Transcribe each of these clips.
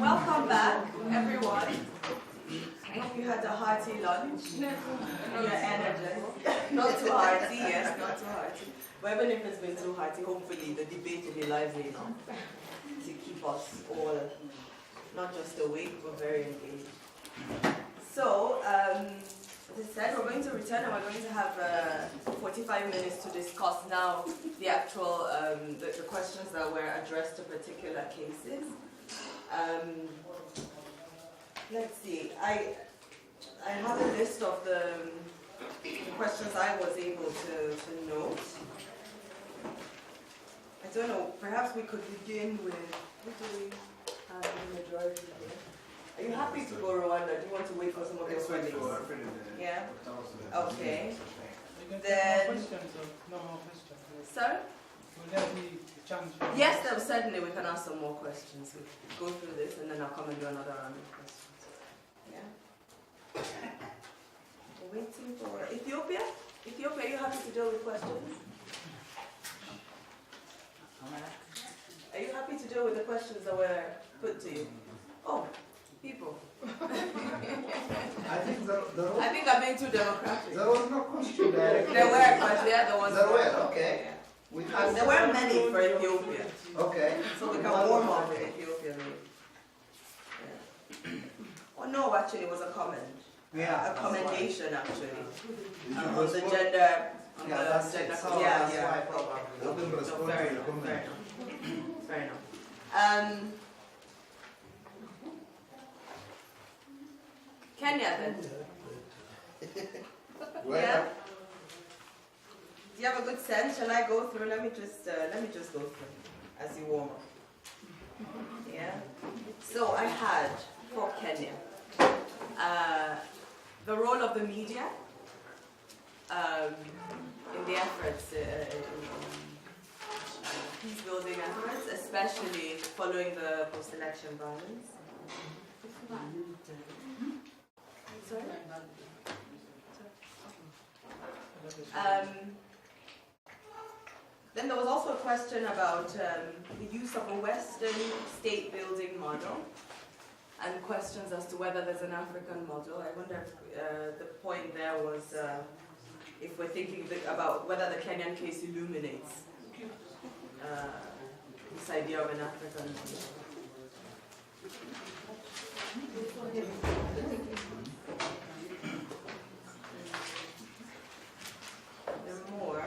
Welcome back, everyone. I hope you had a hearty lunch. Your energy. Not too hearty, yes, not too hearty. But even if it's been too hearty, hopefully the debate will be lively enough to keep us all not just awake, but very engaged. So, as I said, we're going to return and we're going to have 45 minutes to discuss now the actual, the questions that were addressed to particular cases. Let's see, I have a list of the questions I was able to note. I don't know, perhaps we could begin with, what do we have in the majority here? Are you happy to go, Rwanda? Do you want to wait for some of your colleagues? Yeah? Okay. Then, sir? Yes, certainly we can ask some more questions. We'll go through this and then I'll come and do another round of questions. Yeah? We're waiting for Ethiopia? Ethiopia, are you happy to deal with questions? Are you happy to deal with the questions that were put to you? Oh, people. I think I'm being too democratic. there was no question directly. There were, but there was. There were, okay. And there were many for Ethiopia. Okay. So we can warm up with Ethiopia maybe. Yeah. Oh no, actually it was a comment. Yeah. A commendation actually. On Was the what- gender. On Yeah, the that's gender. it. So Yeah, that's yeah. why probably. No, Wouldn't respond fair to the enough, comment. fair enough. Fair enough. Kenya then. Well, Yeah. Do you have a good sense? Shall I go through? Let me just go through as you warm up. Yeah. So I had for Kenya the role of the media in the efforts, peace building efforts, especially following the post-election violence. Sorry? Then there was also a question about the use of a Western state building model and questions as to whether there's an African model. I wonder if the point there was if we're thinking about whether the Kenyan case illuminates this idea of an African model. There are more.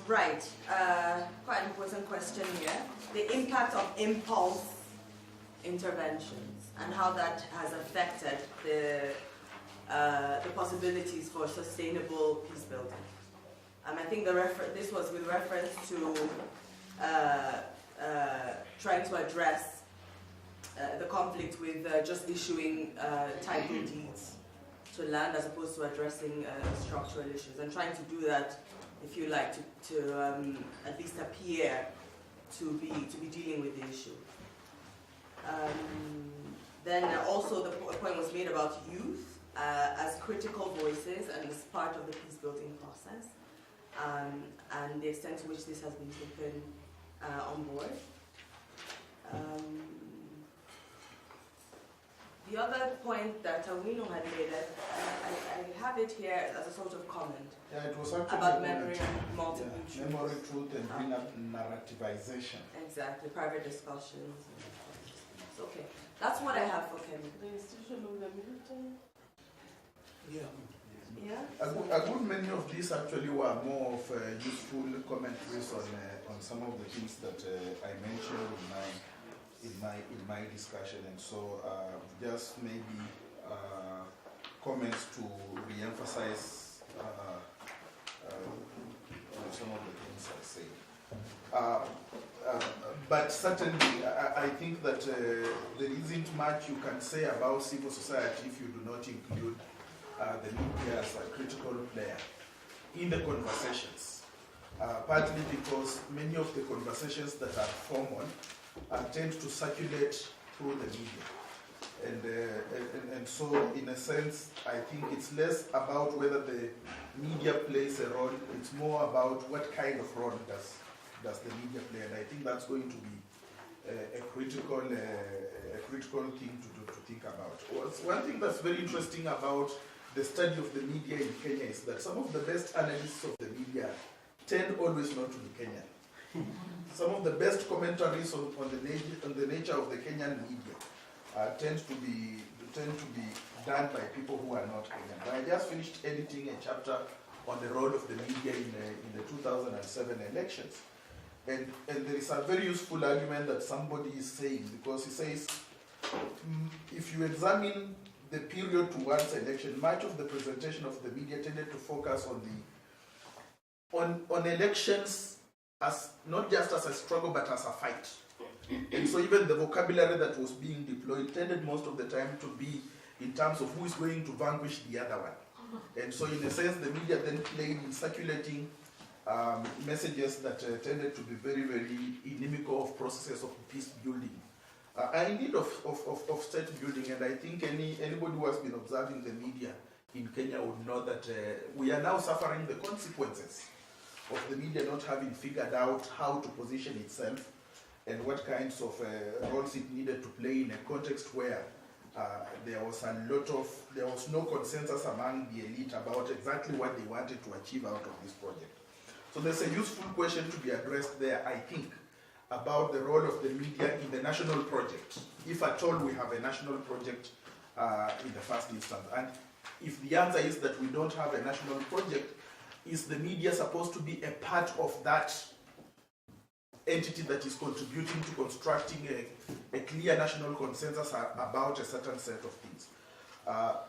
Right, quite an important question here. The impact of impulse interventions and how that has affected the possibilities for sustainable peace building. I think this was with reference to trying to address the conflict with just issuing title deeds to land as opposed to addressing structural issues, and trying to do that, if you like, to at least appear to be dealing with the issue. Then also the point was made about youth as critical voices and as part of the peace building process, and the extent to which this has been taken on board. The other point that Awino had made, I have it here as a sort of comment. Yeah, it was actually about memory and multiple truths. Memory, truth, and narrativization. Exactly, private discussions. Okay, that's what I have for Kenya. The institution of the military? Yeah? A good many of these actually were more of useful commentaries on some of the things that I mentioned in my discussion, and so just maybe comments to re-emphasize some of the things I say. But certainly, I think that there isn't much you can say about civil society if you do not include the media as a critical player in the conversations. Partly because many of the conversations that are common tend to circulate through the media. And And so, in a sense, I think it's less about whether the media plays a role, it's more about what kind of role does the media play. And I think that's going to be a critical thing to think about. One thing that's very interesting about the study of the media in Kenya is that some of the best analysts of the media tend always not to be Kenyan. Some of the best commentaries on the nature of the Kenyan media tend to be done by people who are not Kenyan. I just finished editing a chapter on the role of the media in the 2007 elections. And there is a very useful argument that somebody is saying, because he says, if you examine the period towards election, much of the presentation of the media tended to focus on elections as not just as a struggle but as a fight. And so even the vocabulary that was being deployed tended most of the time to be in terms of who is going to vanquish the other one. And so in a sense, the media then played in circulating messages that tended to be very, very inimical of processes of peace building. And indeed of state building, and I think anybody who has been observing the media in Kenya would know that we are now suffering the consequences of the media not having figured out how to position itself and what kinds of roles it needed to play in a context where there was no consensus among the elite about exactly what they wanted to achieve out of this project. So there's a useful question to be addressed there, I think, about the role of the media in the national project, if at all we have a national project in the first instance. And if the answer is that we don't have a national project, is the media supposed to be a part of that entity that is contributing to constructing a clear national consensus about a certain set of things?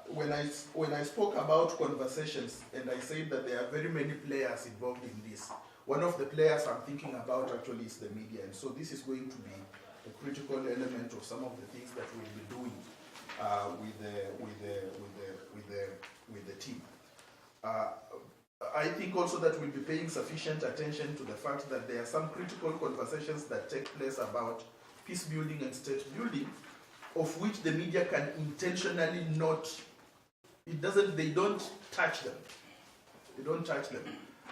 When I spoke about conversations and I said that there are very many players involved in this, one of the players I'm thinking about actually is the media, and so this is going to be a critical element of some of the things that we'll be doing with the team. I think also that we'll be paying sufficient attention to the fact that there are some critical conversations that take place about peace building and state building, of which the media can intentionally not, they don't touch them. They don't touch them.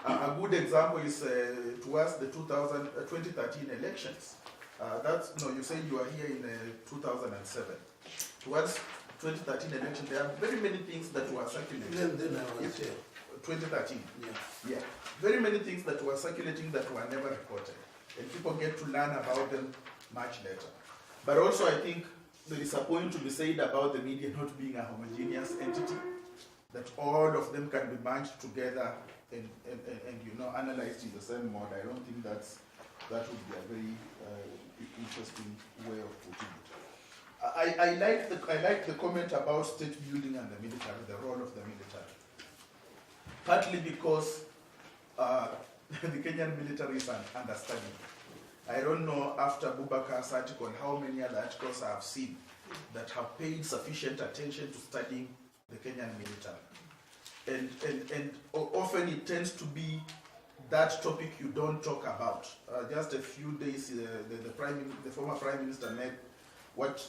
A good example is towards the 2013 elections. You say you are here in 2007. Towards 2013 election, there are very many things that were circulating. Then I was here. 2013. Yeah. Very many things that were circulating that were never reported. And people get to learn about them much later. But also I think there is a point to be said about the media not being a homogeneous entity, that all of them can be bunched together and analyzed in the same mode. I don't think that would be a very interesting way of putting it. I like the comment about state building and the military, the role of the military. Partly because the Kenyan military is understudied. I don't know, after Bubakar's article, how many other articles I have seen that have paid sufficient attention to studying the Kenyan military. And often it tends to be that topic you don't talk about. Just a few days, the former Prime Minister made what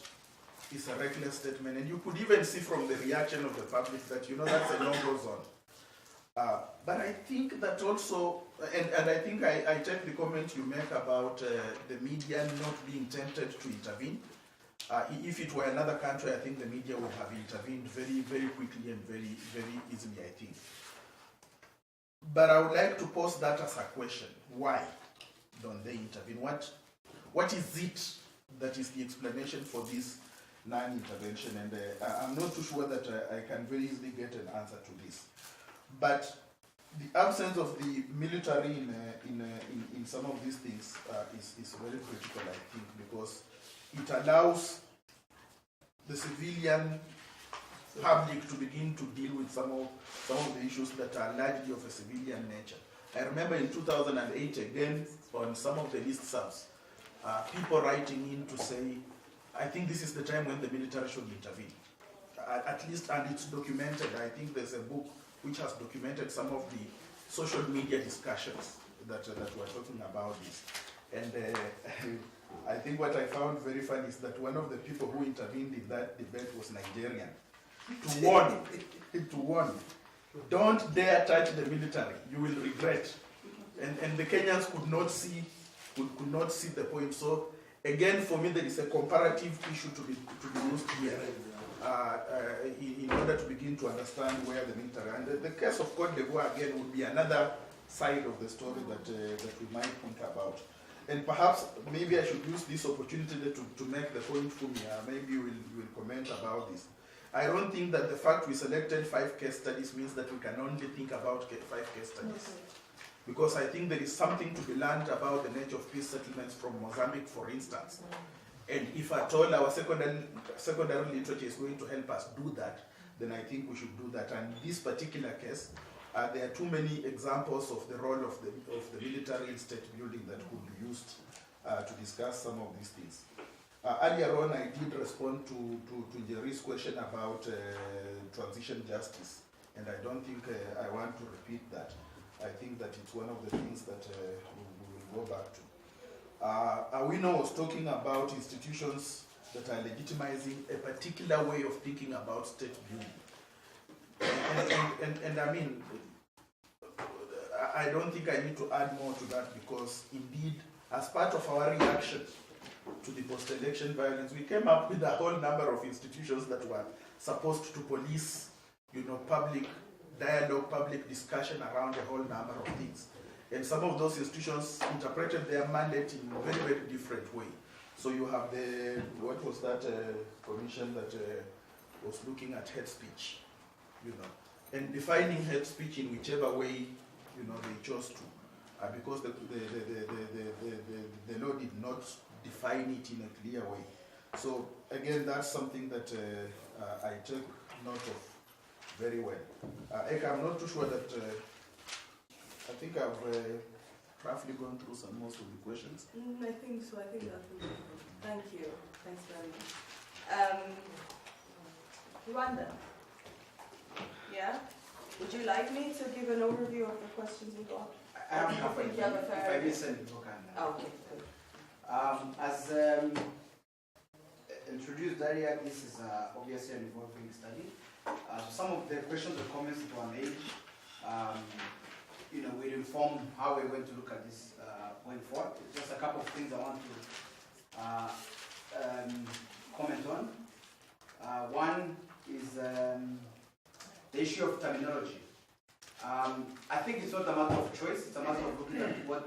is a reckless statement, and you could even see from the reaction of the public that, that's a no-go zone. But I think that also, and I think I take the comment you make about the media not being tempted to intervene. If it were another country, I think the media would have intervened very, very quickly and very, very easily, I think. But I would like to pose that as a question. Why don't they intervene? What is it that is the explanation for this non-intervention? And I'm not too sure that I can very easily get an answer to this. But the absence of the military in some of these things is very critical, I think, because it allows the civilian public to begin to deal with some of the issues that are largely of a civilian nature. I remember in 2008, again, on some of the listservs, people writing in to say, I think this is the time when the military should intervene. At least, and it's documented. I think there's a book which has documented some of the social media discussions that were talking about this. And I think what I found very funny is that one of the people who intervened in that debate was Nigerian. to warn, don't dare touch the military. You will regret. And the Kenyans could not see the point. So again, for me, there is a comparative issue to be used here in order to begin to understand where the military. And the case of Côte d'Ivoire again would be another side of the story that we might think about. And perhaps maybe I should use this opportunity to make the point for me. Maybe you will comment about this. I don't think that the fact we selected 5 case studies means that we can only think about 5 case studies. Because I think there is something to be learned about the nature of peace settlements from Mozambique, for instance. And if at all our secondary literature is going to help us do that, then I think we should do that. And in this particular case, there are too many examples of the role of the military in state building that could be used to discuss some of these things. Earlier on, I did respond to Jerry's question about transition justice, and I don't think I want to repeat that. I think that it's one of the things that we will go back to. Awino was talking about institutions that are legitimizing a particular way of thinking about state building. And I mean, I don't think I need to add more to that, because indeed, as part of our reaction to the post-election violence, we came up with a whole number of institutions that were supposed to police, public dialogue, public discussion around a whole number of things. And some of those institutions interpreted their mandate in a very, very different way. So you have what was that commission that was looking at hate speech, and defining hate speech in whichever way, they chose to, because the law did not define it in a clear way. So again, that's something that I take note of very well. Eka, I'm not too sure that, I think I've roughly gone through most of the questions. I think so. I think that will be good. Thank you. Thanks very much. Rwanda. Yeah? Would you like me to give an overview of the questions we got? I have a couple. If I listen, you can. Okay, good. As introduced earlier, this is obviously an evolving study. Some of the questions or comments that were made, will inform how we're going to look at this going forward. Just a couple of things I want to comment on. One is the issue of terminology. I think it's not a matter of choice, it's a matter of looking at what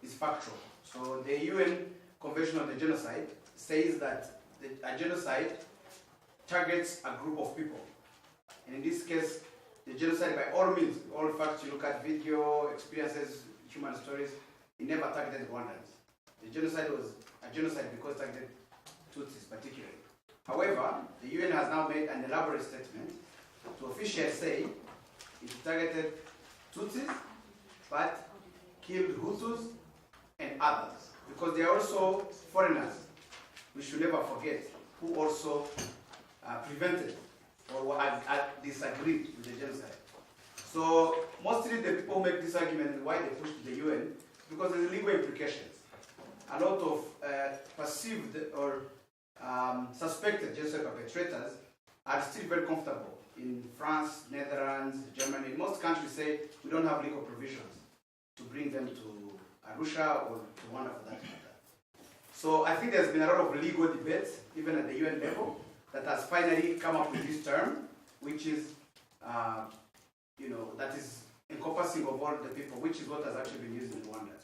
is factual. So the UN Convention on the Genocide says that a genocide targets a group of people. And in this case, the genocide, by all means, all facts, you look at video, experiences, human stories, it never targeted Rwandans. The genocide was a genocide because it targeted Tutsis particularly. However, the UN has now made an elaborate statement to officially say it targeted Tutsis, but killed Hutus and others, because they are also foreigners, we should never forget, who also prevented or disagreed with the genocide. So mostly the people who make this argument and why they push to the UN, because there's legal implications. A lot of perceived or suspected genocide perpetrators are still very comfortable. In France, Netherlands, Germany, most countries say we don't have legal provisions to bring them to Arusha or to Rwanda for that matter. So I think there's been a lot of legal debates, even at the UN level, that has finally come up with this term, which is, that is encompassing of all the people, which is what has actually been used in Rwanda.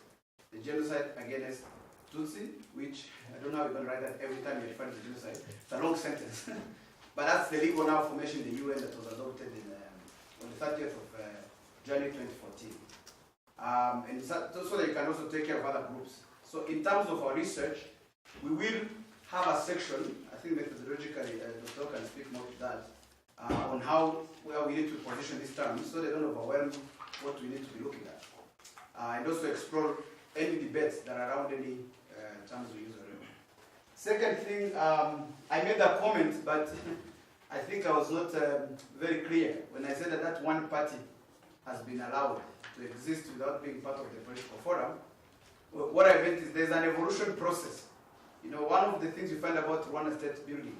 The genocide against Tutsi, which I don't know how you're going to write that every time you refer to genocide. It's a long sentence. But that's the legal now formation in the UN that was adopted on the 30th of January 2014. And so that you can also take care of other groups. So in terms of our research, we will have a section, I think methodologically, Dr. can speak more to that, on where we need to position these terms so they don't overwhelm what we need to be looking at. And also explore any debates that are around any terms we use already. Second thing, I made a comment, but I think I was not very clear when I said that one party has been allowed to exist without being part of the political forum. What I meant is there's an evolution process. One of the things you find about Rwanda state building,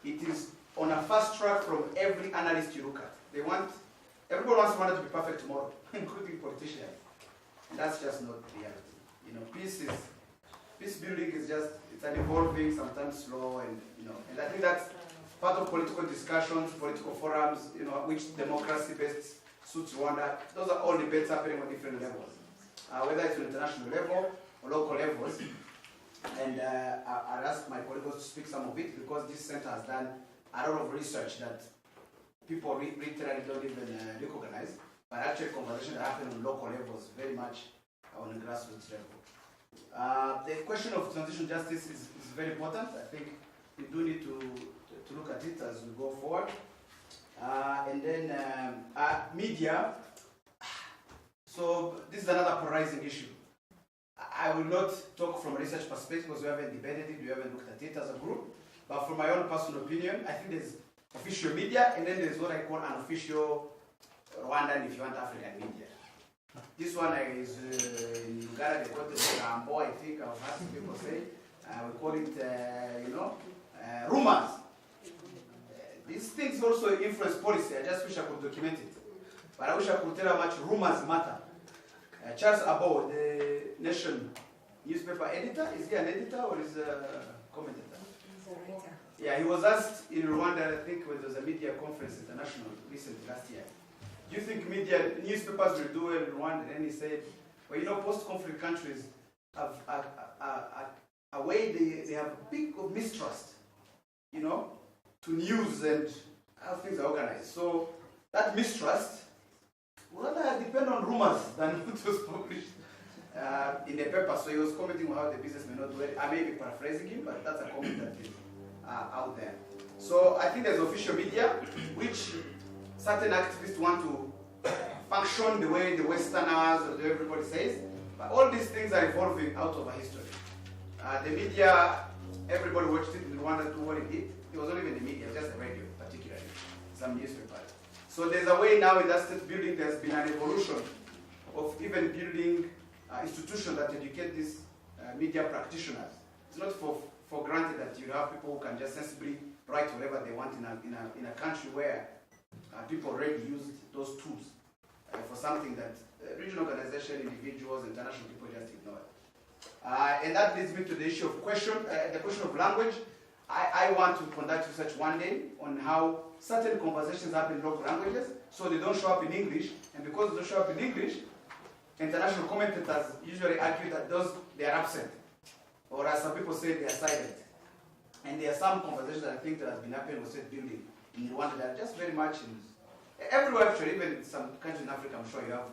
it is on a fast track from every analyst you look at. Everybody wants Rwanda to be perfect tomorrow, including politicians. And that's just not reality. You know, peace building is just, it's an evolving, sometimes slow, and and I think that's part of political discussions, political forums, which democracy best suits Rwanda. Those are all debates happening on different levels, whether it's on international level or local levels. And I'd ask my colleagues to speak some of it, because this center has done a lot of research that people literally don't even recognize, but actually conversations that happen on local levels, very much on a grassroots level. The question of transitional justice is very important. I think we do need to look at it as we go forward. And then media. So this is another polarizing issue. I will not talk from a research perspective because we haven't debated it, we haven't looked at it as a group. But from my own personal opinion, I think there's official media, and then there's what I call unofficial Rwandan, if you want, African media. This one is in Uganda, they call it Rambo, I think, I've heard some people say. We call it, rumors. These things also influence policy. I just wish I could document it. But I wish I could tell how much rumors matter. Charles Abo, the Nation newspaper editor, is he an editor or is a commentator? He's a writer. Yeah, he was asked in Rwanda, I think, when there was a media conference international recently last year. Do you think newspapers will do well in Rwanda? And he said, well, post-conflict countries have a way they have a big of mistrust, to news and how things are organized. So that mistrust will rather depend on rumors than what was published in the paper. So he was commenting on how the business may not do it. I may be paraphrasing him, but that's a comment that is out there. So I think there's official media, which certain activists want to function the way the Westerners or everybody says. But all these things are evolving out of a history. The media, everybody watched it in Rwanda to what it did. It was not even the media, it was just the radio, particularly, some newspapers. So there's a way now in that state building, there's been an evolution of even building institutions that educate these media practitioners. It's not for granted that you have people who can just sensibly write whatever they want in a country where people already used those tools for something that regional organizations, individuals, international people just ignore. And that leads me to the issue of the question of language. I want to conduct research one day on how certain conversations happen in local languages, so they don't show up in English, and because they don't show up in English, international commentators usually argue that they are absent, or as some people say, they are silent. And there are some conversations that I think that have been happening with state building in Rwanda that are just very much everywhere actually, even in some countries in Africa, I'm sure you have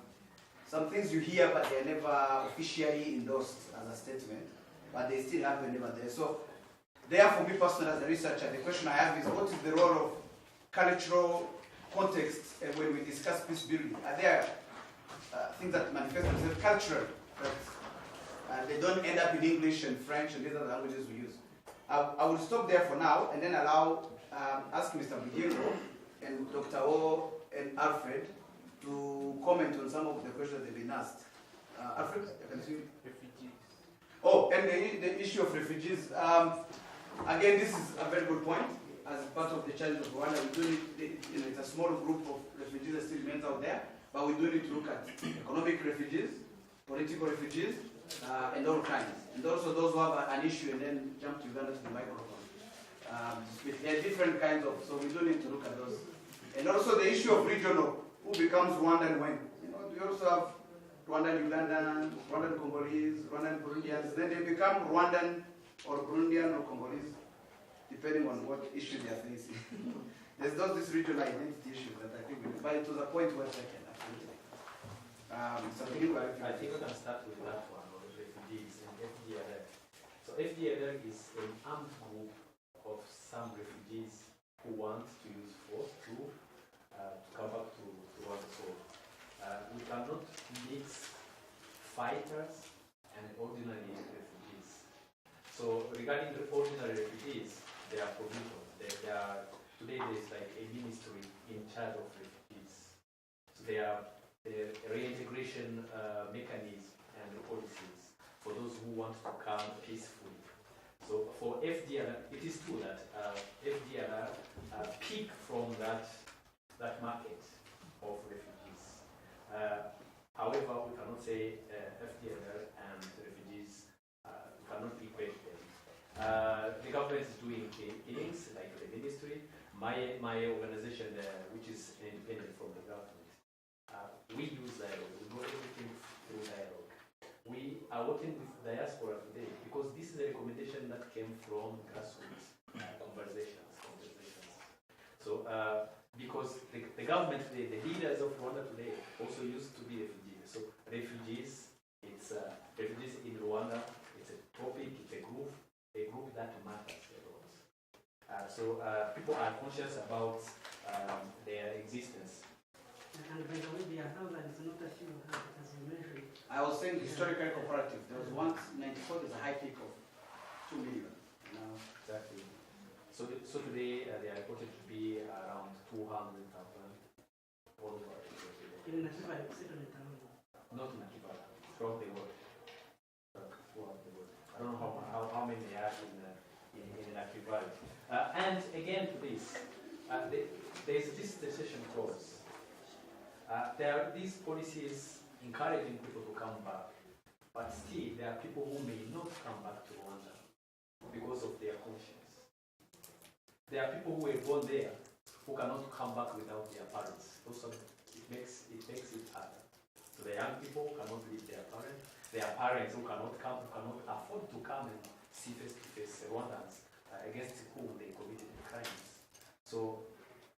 some things you hear, but they're never officially endorsed as a statement, but they still happen never there. So there, for me personally, as a researcher, the question I have is, what is the role of cultural context when we discuss peace building? Are there things that manifest themselves culturally, that they don't end up in English and French and these other languages we use? I will stop there for now, and then ask Mr. Bugingo and Dr. O and Alfred to comment on some of the questions they've been asked. Alfred, I can see refugees. Oh, and the issue of refugees. Again, this is a very good point. As part of the challenge of Rwanda, we do need, it's a small group of refugees that still remain out there, but we do need to look at economic refugees, political refugees, and all kinds. And also those who have an issue and then jump to Uganda to the microphone. There are different kinds of, so we do need to look at those. And also the issue of regional, who becomes Rwandan when? We also have Rwandan Ugandan, Rwandan Congolese, Rwandan Burundians, then they become Rwandan or Burundian or Congolese, depending on what issue they are facing. There's not this regional identity issue that I think but it was a point where second, absolutely. I think we can start with that one, on refugees and FDLR. So FDLR is an armed group of some refugees who want to use force to come back to Rwanda. So we cannot mix fighters and ordinary refugees. So regarding the ordinary refugees, there are provisions. Today there's like a ministry in charge of refugees. So there are reintegration mechanisms and policies for those who want to come peacefully. So for FDLR, it is true that FDLR that market of refugees. However, we cannot say FDLR and refugees, we cannot equate them. The government is doing things like the ministry. My organization, which is independent from the government, we use dialogue. We do everything through dialogue. We are working with diaspora today because this is a recommendation that came from grassroots conversations. So, because the government, the leaders of Rwanda today also used to be refugees. So, refugees in Rwanda, it's a topic, it's a group that matters a lot. So, people are conscious about their existence. And by the way, there are thousands, not a few, as you mentioned. I was saying historically comparative. There was once 94, there's a high peak of 2 million. Now, Exactly. So today they are reported to be around 200,000 all over In Nakiva, settlement around. not in Akiva, throughout the world. Throughout the world. I don't know how many they are in Akiva. And again to this, there is this decision clause. There are these policies encouraging people to come back, but still there are people who may not come back to Rwanda because of their conscience. There are people who were born there who cannot come back without their parents. It makes it harder. So the young people cannot leave their parents. Their parents who cannot come, who cannot afford to come and see face to face Rwandans against whom they committed crimes. So,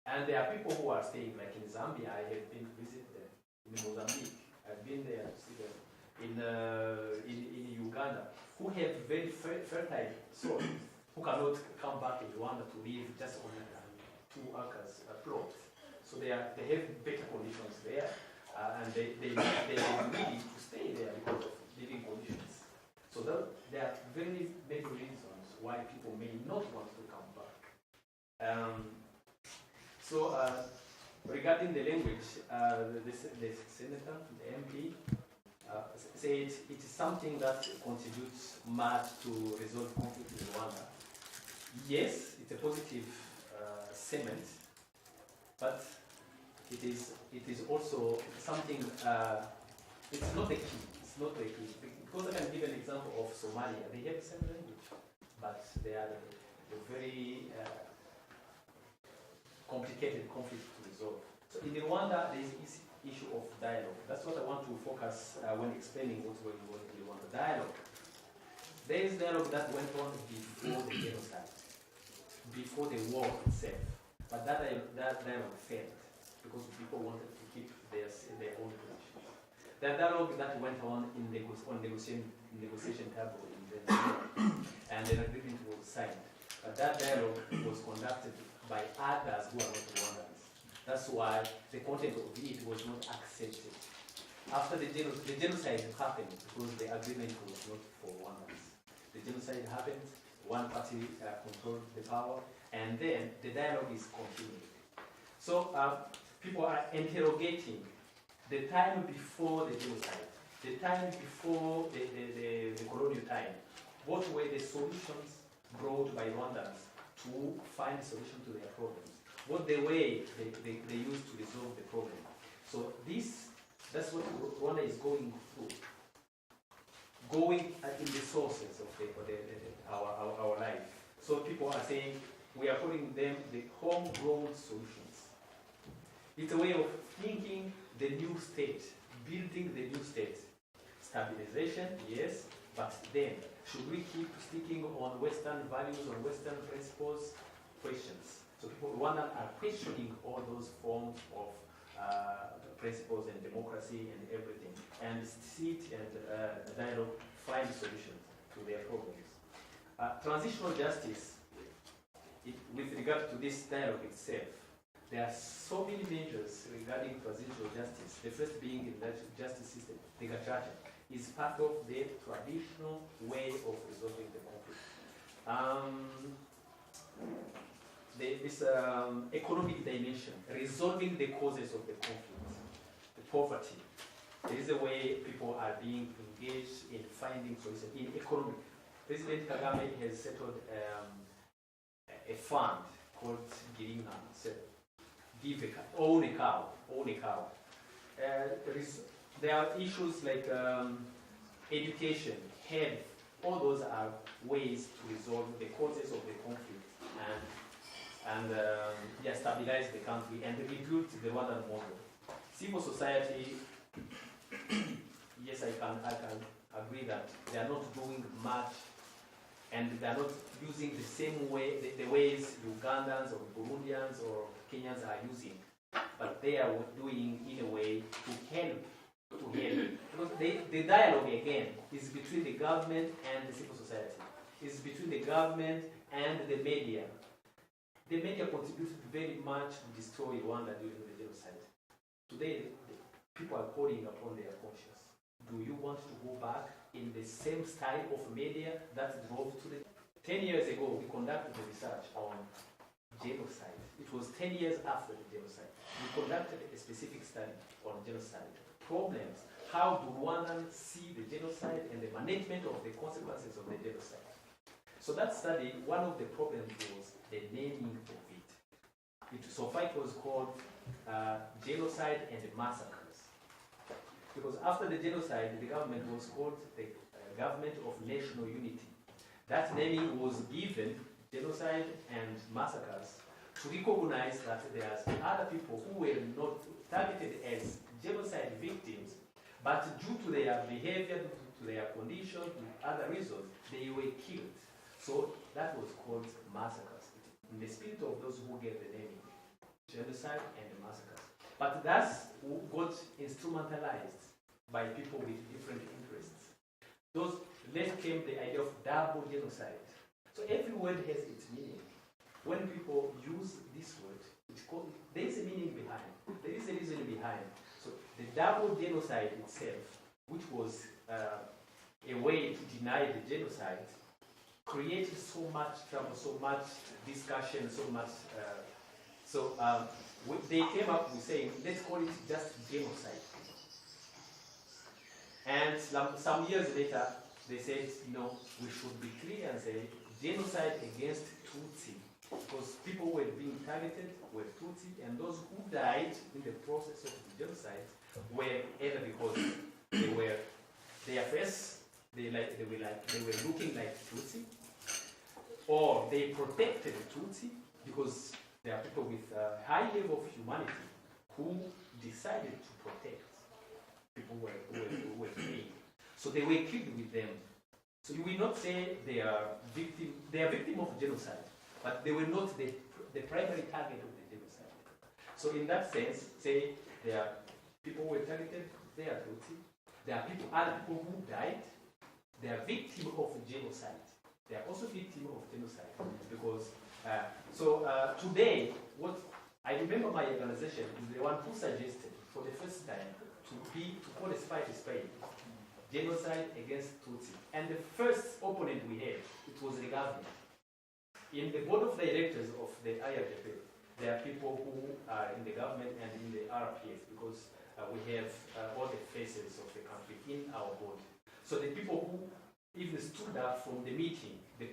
and there are people who are staying, like in Zambia. I have been to visit them. In Mozambique, I've been there to see them. In Uganda, who have very fertile soil, who cannot come back in Rwanda to live just on 2 acres plot. So they have better conditions there, and they are willing to stay there because of living conditions. So there are very many reasons why people may not want to come back. Regarding the language, the senator, the MP, said it is something that contributes much to resolve conflict in Rwanda. Yes, it's a positive statement, but it is also something. It's not the key. It's not the key because I can give an example of Somalia. They have the same language, but they are a very complicated conflict to resolve. So in Rwanda, there is this issue of dialogue. That's what I want to focus when explaining what's going on in Rwanda. Dialogue. There is dialogue that went on before the genocide, before the war itself. But that dialogue failed because people wanted to keep their own position. The dialogue that went on in negotiation table in Venezuela, and an agreement was signed. But that dialogue was conducted by others who are not Rwandans. That's why the content of it was not accepted. After the genocide happened, because the agreement was not for Rwandans. The genocide happened, one party controlled the power, and then the dialogue is continued. So people are interrogating the time before the genocide, the time before the colonial time. What were the solutions brought by Rwandans to find a solution to their problems? What the way they used to resolve the problem? So that's what Rwanda is going through. Going in the sources of our life. So people are saying we are putting them the homegrown solutions. It's a way of thinking the new state, building the new state. Stabilization, yes, but then should we keep sticking on Western values, on Western principles? Questions. So people, Rwanda are questioning all those forms of principles and democracy and everything, and sit and dialogue, find solutions to their problems. Transitional justice, with regard to this dialogue itself, there are so many measures regarding transitional justice. The first being in the justice system, the Gacaca, is part of the traditional way of resolving the conflict. This economic dimension, resolving the causes of the conflict, the poverty. There is a way people are being engaged in finding solutions in economic. President Kagame has settled a fund called Girinka. So own a cow. There are issues like education, health. All those are ways to resolve the causes of the conflict and stabilize the country and rebuild the Rwandan model. Civil society, yes, I can agree that they are not doing much, and they are not using the same way, the ways Ugandans or Burundians or Kenyans are using, but they are doing in a way to help. Because the dialogue again is between the government and the civil society. It's between the government and the media. The media contributed very much to destroy Rwanda during the genocide. Today, people are calling upon their conscience. Do you want to go back in the same style of media that drove to the... 10 years ago, we conducted a research on genocide. It was 10 years after the genocide. We conducted a specific study on genocide. Problems. How do Rwandans see the genocide and the management of the consequences of the genocide? So that study, one of the problems was the naming of it. So far it was called genocide and massacres. Because after the genocide, the government was called the Government of National Unity. That naming was given, genocide and massacres, to recognize that there are other people who were not targeted as genocide victims, but due to their behavior, due to their condition, with other reasons, they were killed. So that was called massacres, in the spirit of those who gave the naming, genocide and massacres. But that's got instrumentalized by people with different interests. Then came the idea of double genocide. So every word has its meaning. When people use this word, there is a meaning behind. There is a reason behind. So the double genocide itself, which was a way to deny the genocide, created so much trouble, so much discussion, so much. They came up with saying, let's call it just genocide. And some years later, they said, no, we should be clear and say genocide against Tutsi. Because people were being targeted were Tutsi, and those who died in the process of the genocide were either because they were their face, they were looking like Tutsi, or they protected Tutsi because there are people with a high level of humanity who decided to protect people who were fleeing. So they were killed with them. So you will not say they are victim of genocide, but they were not the primary target of the genocide. So in that sense, say there are people who were targeted, they are Tutsi. There are other people who died, they are victims of genocide. They are also victims of genocide because today, what I remember my organization is the one who suggested for the first time to call a spade a spade. Genocide against Tutsi. And the first opponent we had, it was the government. In the board of directors of the IRGP, there are people who are in the government and in the RPF because we have all the faces of the country in our board. So the people who even stood up from the meeting, the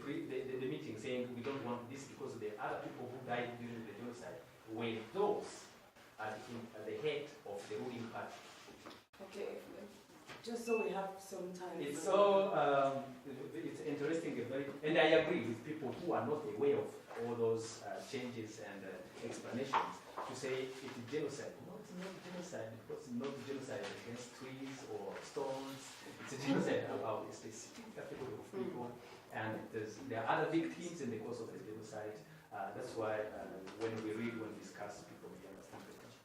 meeting saying we don't want this because the other people who died during the genocide were those at the head of the ruling party. Okay, just so we have some time. It's so it's interesting, and I agree with people who are not aware of all those changes and explanations to say it is genocide. No, it's not genocide because it's not genocide against trees or stones. It's a genocide about a specific category of people, and there are other victims in the course of the genocide. That's why when we discuss, people will understand the question.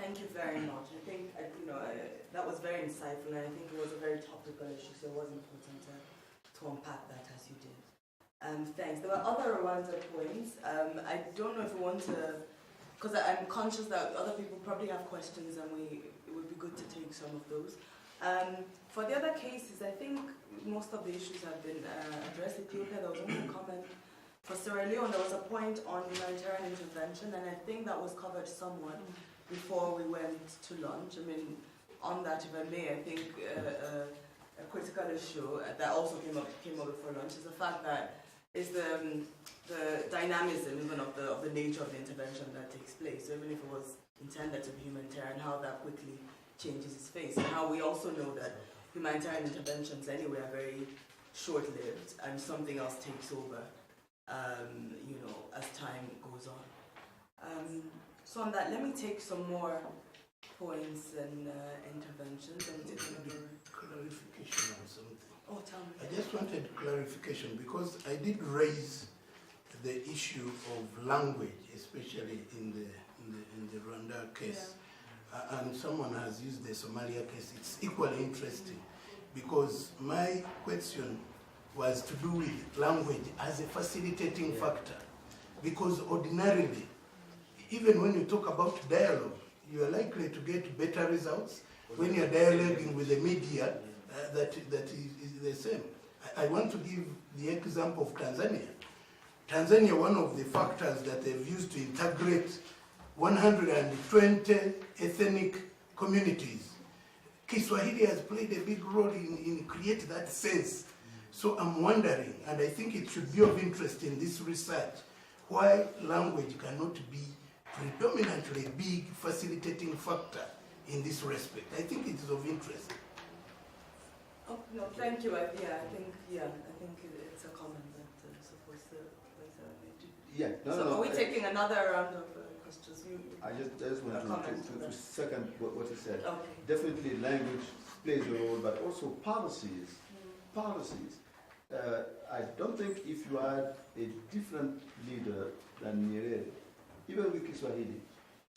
Thank you very much. I think that was very insightful, and I think it was a very topical issue, so it was important to unpack that as you did. Thanks. There were other Rwanda points. I don't know if we want to, because I'm conscious that other people probably have questions, and it would be good to take some of those. For the other cases, I think most of the issues have been addressed. Ethiopia, there was only a comment. For Sierra Leone, there was a point on humanitarian intervention, and I think that was covered somewhat before we went to lunch. I mean, on that, if I may, I think a critical issue that also came up before lunch is the fact that is the dynamism even of the nature of the intervention that takes place. So even if it was intended to be humanitarian, how that quickly changes its face, and how we also know that humanitarian interventions anyway are very short-lived, and something else takes over, as time goes on. So on that, let me take some more points and interventions. Clarification on something. Oh, tell me. I just wanted clarification because I did raise the issue of language, especially in the Rwanda case, and someone has used the Somalia case. It's equally interesting because my question was to do with language as a facilitating factor, because ordinarily, even when you talk about dialogue, you are likely to get better results when you're dialoguing with the media. That is the same. I want to give the example of Tanzania. Tanzania, one of the factors that they've used to integrate 120 ethnic communities, Kiswahili has played a big role in creating that sense. So I'm wondering, and I think it should be of interest in this research, why language cannot be predominantly a big facilitating factor in this respect. I think it is of interest. Oh, no, thank you. I think it's a comment that supports the points that I made. Yeah, So are we taking another round of questions? I just want to second what you said. Okay. Definitely language plays a role, but also policies. Policies. I don't think if you had a different leader than Nyerere, even with Kiswahili,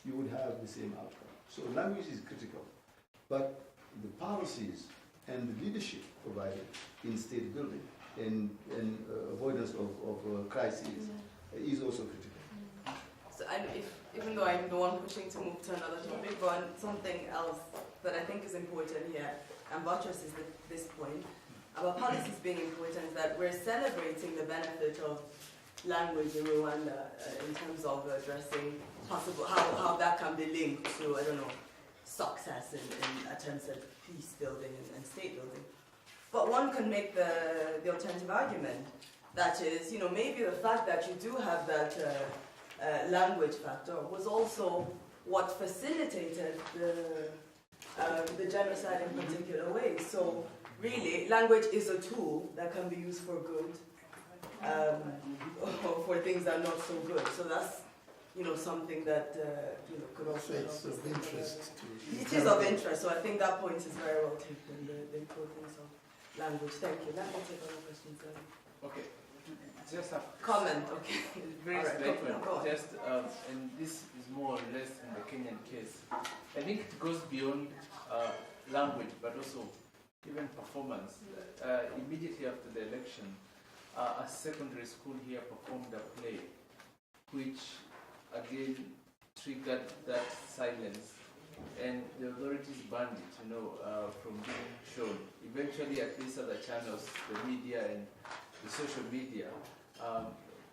you would have the same outcome. So language is critical, but the policies and the leadership provided in state building and avoidance of crises is also critical. So even though I'm the one pushing to move to another topic, but something else that I think is important here, and buttresses this point, about policies being important, is that we're celebrating the benefit of language in Rwanda in terms of addressing possible, how that can be linked to, success in attempts at peace building and state building. But one can make the alternative argument, that is, maybe the fact that you do have that language factor was also what facilitated the genocide in particular ways. So really, language is a tool that can be used for good, or for things that are not so good. So that's something that could also It's of interest to. It is of interest, so I think that point is very well taken, the importance of language. Thank you. Let me take other questions. Okay, just a Comment, okay. very All right, statement. go on. Just and this is more or less in the Kenyan case. I think it goes beyond language, but also even performance. Immediately after the election, a secondary school here performed a play, which again triggered that silence, and the authorities banned it, from being shown. Eventually, at least other channels, the media and the social media,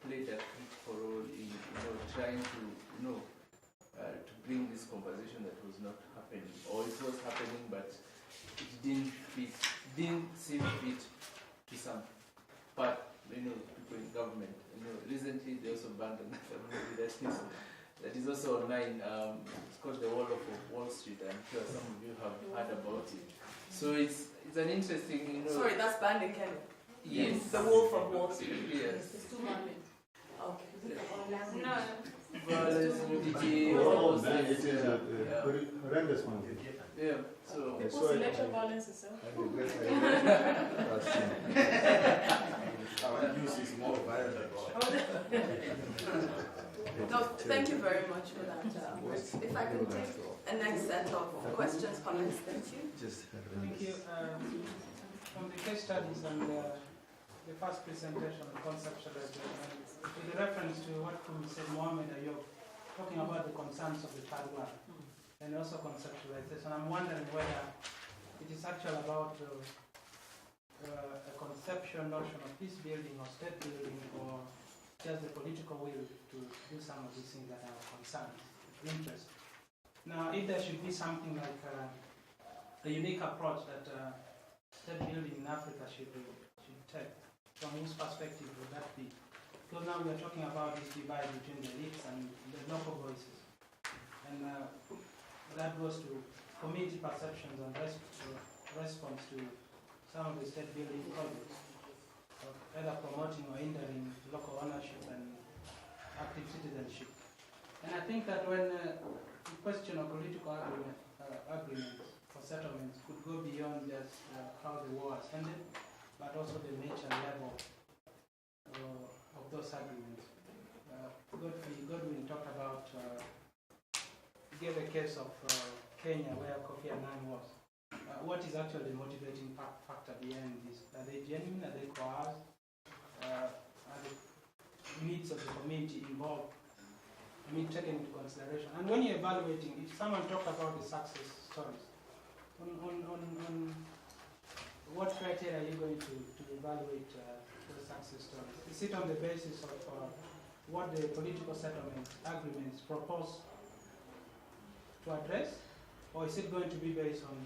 played a critical role in, trying to, to bring this conversation that was not happening, or it was happening, but it didn't seem fit to some part, people in government. Recently they also banned another movie that is also online. It's called The Wall of Wall Street. I'm sure some of you have heard about it. So it's an interesting, Sorry, that's banned in Kenya. Yes. The Wolf of Wall Street. Yes. It's too violent. Okay. No. Violence, nudity, Oh, all those man, it things. is a horrendous movie. Yeah. So I saw What's it. sexual violence itself? Our news is more violent. No, thank you very much for that. If I could take a next set of questions, comments, thank you. Just Thank you. From the case studies and the first presentation on conceptualization, with the reference to what Kumi said, Mohammed Ayub, talking about the concerns of the third world and also conceptualization. I'm wondering whether it is actually about a conceptual notion of peace building or state building, or just the political will to do some of these things that are of concern, of interest. Now, if there should be something like a unique approach that state building in Africa should take, from whose perspective would that be? Because now we are talking about this divide between the elites and the local voices. And that goes to community perceptions and response to some of the state building projects, of either promoting or hindering local ownership and active citizenship. And I think that when the question of political agreements or settlements could go beyond just how the war has ended, but also the nature and level of those agreements. Godwin talked about, gave a case of Kenya where Kofi Annan was. What is actually the motivating factor behind this? Are they genuine? Are they coerced? Are the needs of the community involved? Taken into consideration. And when you're evaluating, if someone talked about the success stories, on what criteria are you going to evaluate the success stories? Is it on the basis of what the political settlement agreements propose to address, or is it going to be based on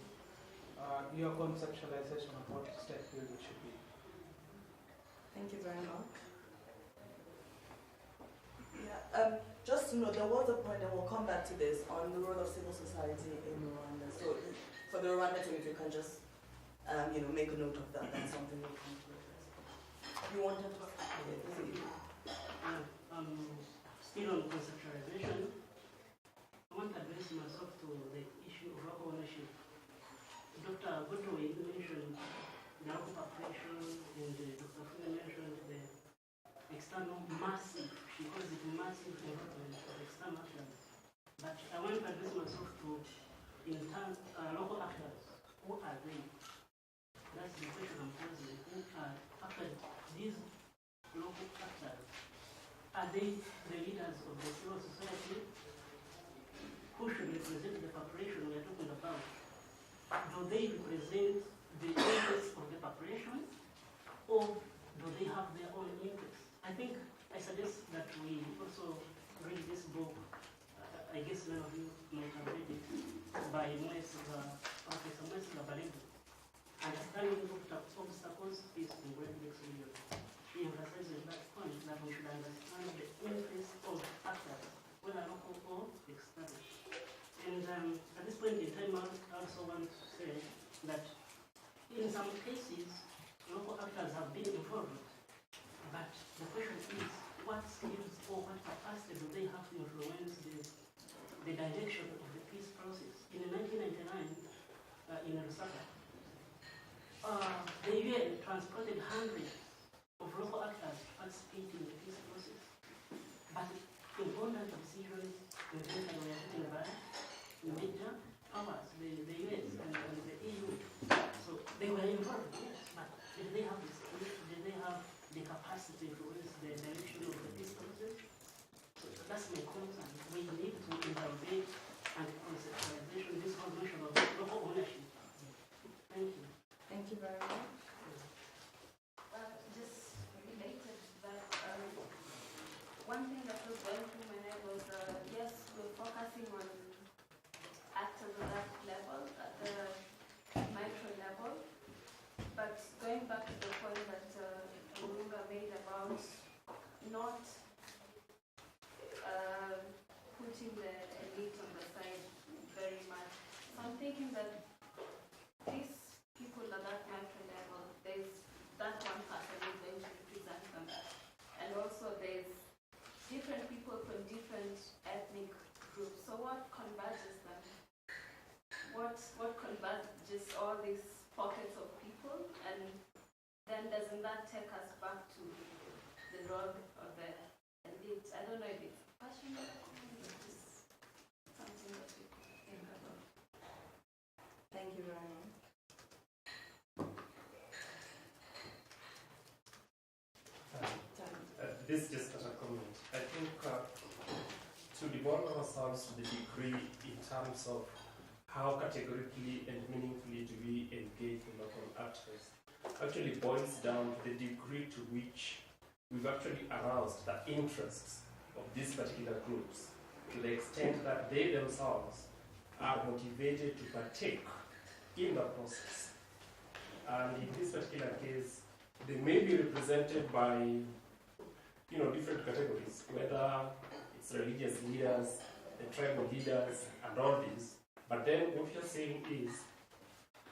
your conceptualization of what state building should be? Thank you very much. Yeah, just to know, there was a point, and we'll come back to this, on the role of civil society in Rwanda. So for the Rwanda team, if you can just make a note of that, that's something we can do. You wanted to still on conceptualization, I want to address myself to the issue of local ownership. Dr. Godwin mentioned the local population, and Dr. Fuga mentioned the external massive, she calls it massive development of external actors. But I want to address myself to, in terms, local actors. Who are they? That's the question I'm posing. Who are actually these local actors? Are they the leaders of the civil society? Who should represent the population we are talking about? Do they represent the interests of the population, or do they have their own interests? I think I suggest that we also read this book. I guess many of you might have read it, by Professor Mwesiga Balego, Understanding Obstacles is in Great Lakes Region. He emphasizes that point that we should understand the interests of actors, whether local or external. And at this point in time, I also want to say that in some cases, local actors have been involved. But the question is, what skills or what capacity do they have to influence the direction of the peace process? In 1999, in Lusaka, the UN transported hundreds of local actors participating in the peace process. But important decisions in the country we are talking about, major powers, the US and the EU. So they were involved, yes, but did they have the skills? Did they have the capacity to influence the direction of the peace process? So that's my concern. We need to innovate and conceptualization this whole notion of local ownership. Thank you. Thank you very much. Just related that one thing that was going through my head was yes, we're focusing on actors at that level, at the micro level, but going back to the point that Mulunga made about not putting the elite on the side very much. So I'm thinking that these people at that micro level, there's that one person who's going to represent them. And also there's different people from different ethnic groups. So what converges them? What converges all these pockets of people? And then doesn't that take us back to the role of the elite? I don't know if it's passionate, but it's something that we could think about. Thank you very much. This is just a comment. I think to devote ourselves to the degree in terms of how categorically and meaningfully do we engage the local actors actually boils down to the degree to which we've actually aroused the interests of these particular groups to the extent that they themselves are motivated to partake in the process. And in this particular case, they may be represented by, you know, different categories, whether it's religious leaders, the tribal leaders, and all these. But then what you're saying is,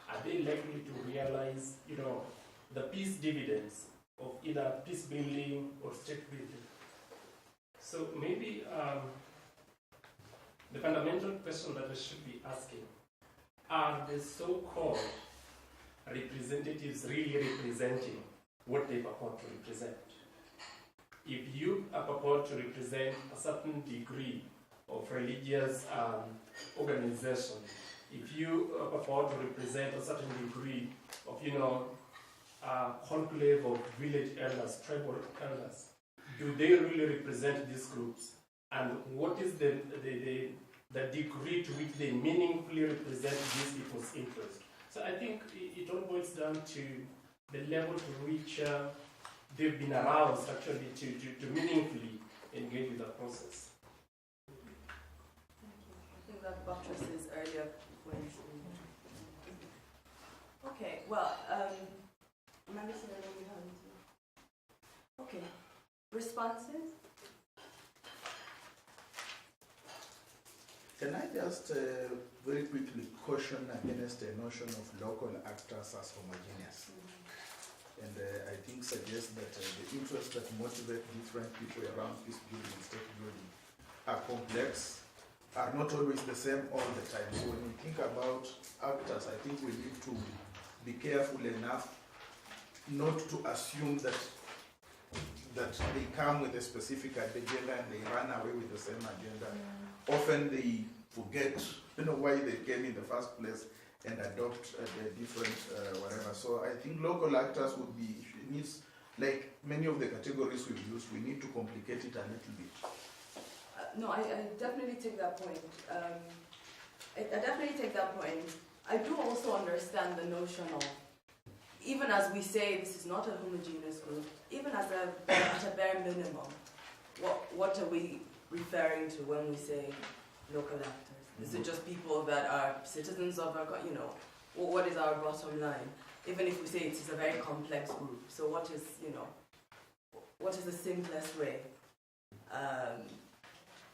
are they likely to realize, you know, the peace dividends of either peace building or state building? So maybe the fundamental question that we should be asking, are the so-called representatives really representing what they purport to represent? If you purport to represent a certain degree of religious organization, if you purport to represent a certain degree of, you know, conclave of village elders, tribal elders, do they really represent these groups? And what is the degree to which they meaningfully represent these people's interests? So I think it all boils down to the level to which they've been aroused actually to meaningfully engage with the process. I think that buttresses earlier points. Okay, well, okay, responses? Can I just very quickly caution against the notion of local actors as homogeneous? And I think suggest that the interests that motivate different people around peace building and state building are complex, are not always the same all the time. So when we think about actors, I think we need to be careful enough not to assume that they come with a specific agenda and they run away with the same agenda. Often they forget, you know, why they came in the first place and adopt the different whatever. So I think local actors would be, needs, like many of the categories we've used, we need to complicate it a little bit. No, I definitely take that point. I definitely take that point. I do also understand the notion of, even as we say this is not a homogeneous group, even as at a bare minimum, what are we referring to when we say local actors? Is it just people that are citizens of our, you know, what is our bottom line? Even if we say it is a very complex group, so what is, you know, what is the simplest way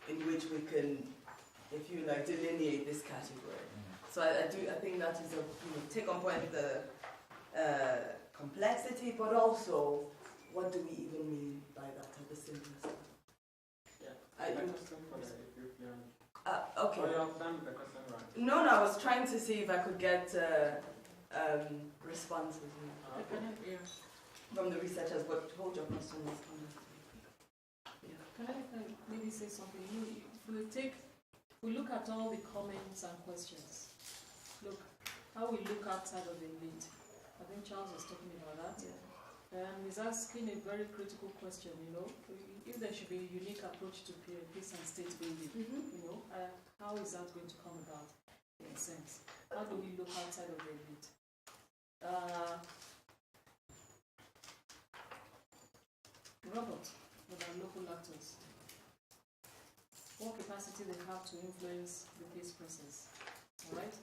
in which we can, if you like, delineate this category? So I think that is a, you know, take on point the complexity, but also what do we even mean by that at the simplest way? Okay. No, I was trying to see if I could get responses from the researchers, but hold your question. Can I maybe say something? We look at all the comments and questions. Look, how we look outside of the elite. I think Charles was talking about that. Yeah. He's asking a very critical question, you know, if there should be a unique approach to peace and state building, you know, how is that going to come about, in a sense? How do we look outside of the elite? Robert, with our local actors, what capacity they have to influence the peace process, all right?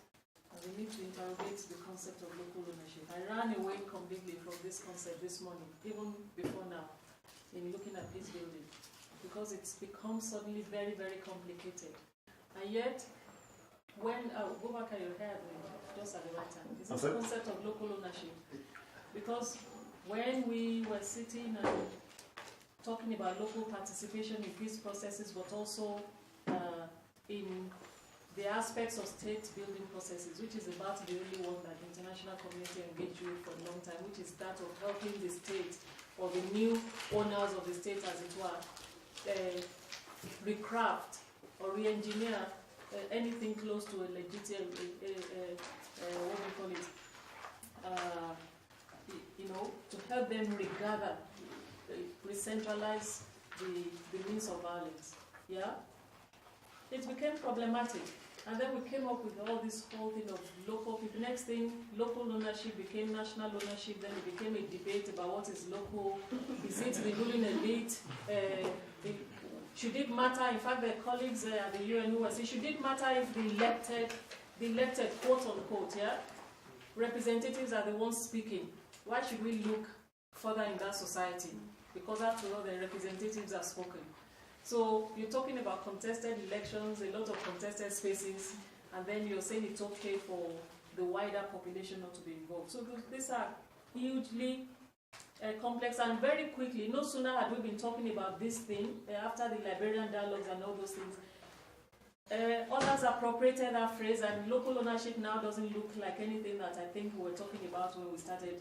And we need to interrogate the concept of local ownership. I ran away completely from this concept this morning, even before now, in looking at peace building, because it's become suddenly very, very complicated. And yet, when, go back at your head, just at the right time, is this concept of local ownership. Because when we were sitting and talking about local participation in peace processes, but also in the aspects of state building processes, which is about the only one that the international community engaged with for a long time, which is that of helping the state, or the new owners of the state, as it were, recraft or re-engineer anything close to a legitimate, what do you call it, you know, to help them regather, re-centralize the means of violence. Yeah? It became problematic. And then we came up with all this whole thing of local people. Next thing, local ownership became national ownership. Then it became a debate about what is local. Is it the ruling elite? Should it matter? In fact, the colleagues at the UN who were saying, should it matter if the elected, quote unquote, yeah, representatives are the ones speaking? Why should we look further in that society, because after all, the representatives are spoken. So you're talking about contested elections, a lot of contested spaces, and then you're saying it's okay for the wider population not to be involved. So these are hugely complex, and very quickly, no sooner had we been talking about this thing, after the Liberian dialogues and all those things, others appropriated that phrase, and local ownership now doesn't look like anything that I think we were talking about when we started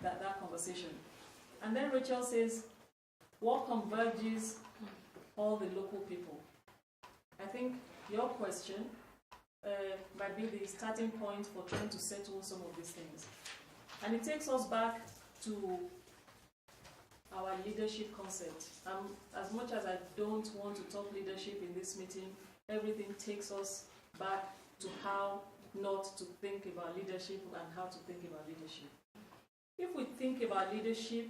that conversation. And then Rachel says, what converges all the local people? I think your question might be the starting point for trying to settle some of these things. And it takes us back to our leadership concept. As much as I don't want to talk leadership in this meeting, everything takes us back to how not to think about leadership and how to think about leadership. If we think about leadership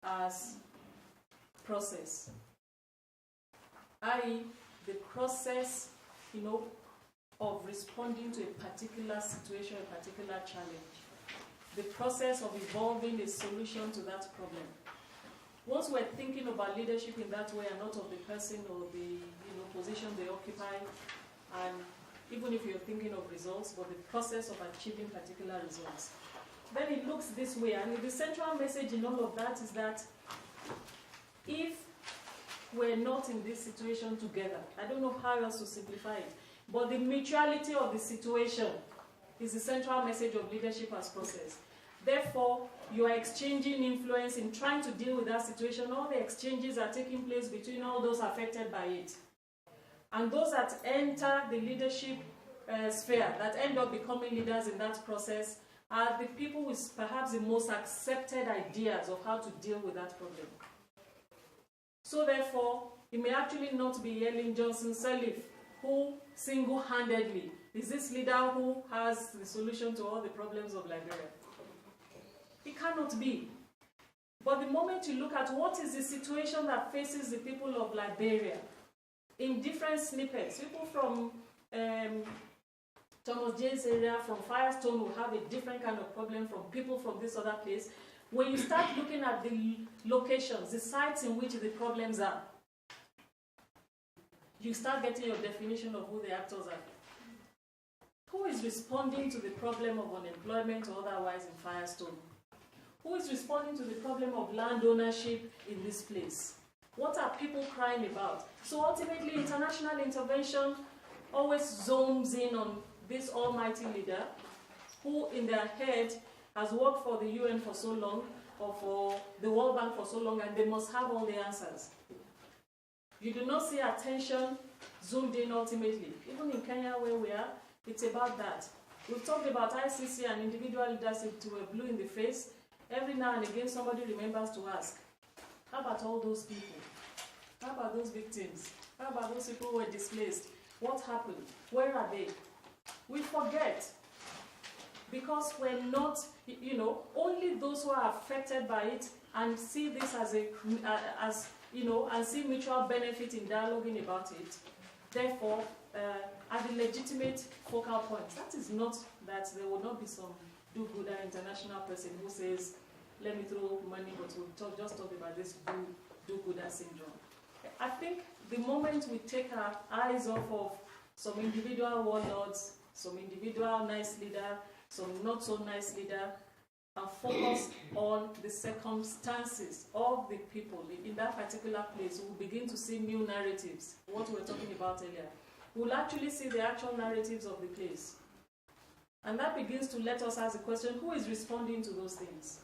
as process, i.e. the process, of responding to a particular situation, a particular challenge, the process of evolving a solution to that problem. Once we're thinking about leadership in that way and not of the person or the position they occupy, and even if you're thinking of results, but the process of achieving particular results, then it looks this way. And the central message in all of that is that if we're not in this situation together, I don't know how else to simplify it, but the mutuality of the situation is the central message of leadership as process. Therefore, you are exchanging influence in trying to deal with that situation. All the exchanges are taking place between all those affected by it. And those that enter the leadership sphere, that end up becoming leaders in that process, are the people with perhaps the most accepted ideas of how to deal with that problem. So therefore, it may actually not be Ellen Johnson Sirleaf who single-handedly is this leader who has the solution to all the problems of Liberia. It cannot be. But the moment you look at what is the situation that faces the people of Liberia, in different snippets, people from Thomas Jane's area, from Firestone, will have a different kind of problem from people from this other place. When you start looking at the locations, the sites in which the problems are, you start getting your definition of who the actors are. Who is responding to the problem of unemployment or otherwise in Firestone? Who is responding to the problem of land ownership in this place? What are people crying about? So ultimately, international intervention always zooms in on this almighty leader who, in their head, has worked for the UN for so long, or for the World Bank for so long, and they must have all the answers. You do not see attention zoomed in ultimately. Even in Kenya where we are, it's about that. We've talked about ICC and individual leadership to a blue in the face. Every now and again somebody remembers to ask, how about all those people? How about those victims? How about those people who were displaced? What happened? Where are they? We forget. Because we're not, only those who are affected by it and see this as and see mutual benefit in dialoguing about it, therefore, are the legitimate focal points. That is not that there will not be some do-gooder international person who says, let me throw money, but we'll just talk about this do-gooder syndrome. I think the moment we take our eyes off of some individual warlords, some individual nice leader, some not so nice leader, and focus on the circumstances of the people in that particular place, we'll begin to see new narratives, what we were talking about earlier. We'll actually see the actual narratives of the place. And that begins to let us ask the question, who is responding to those things?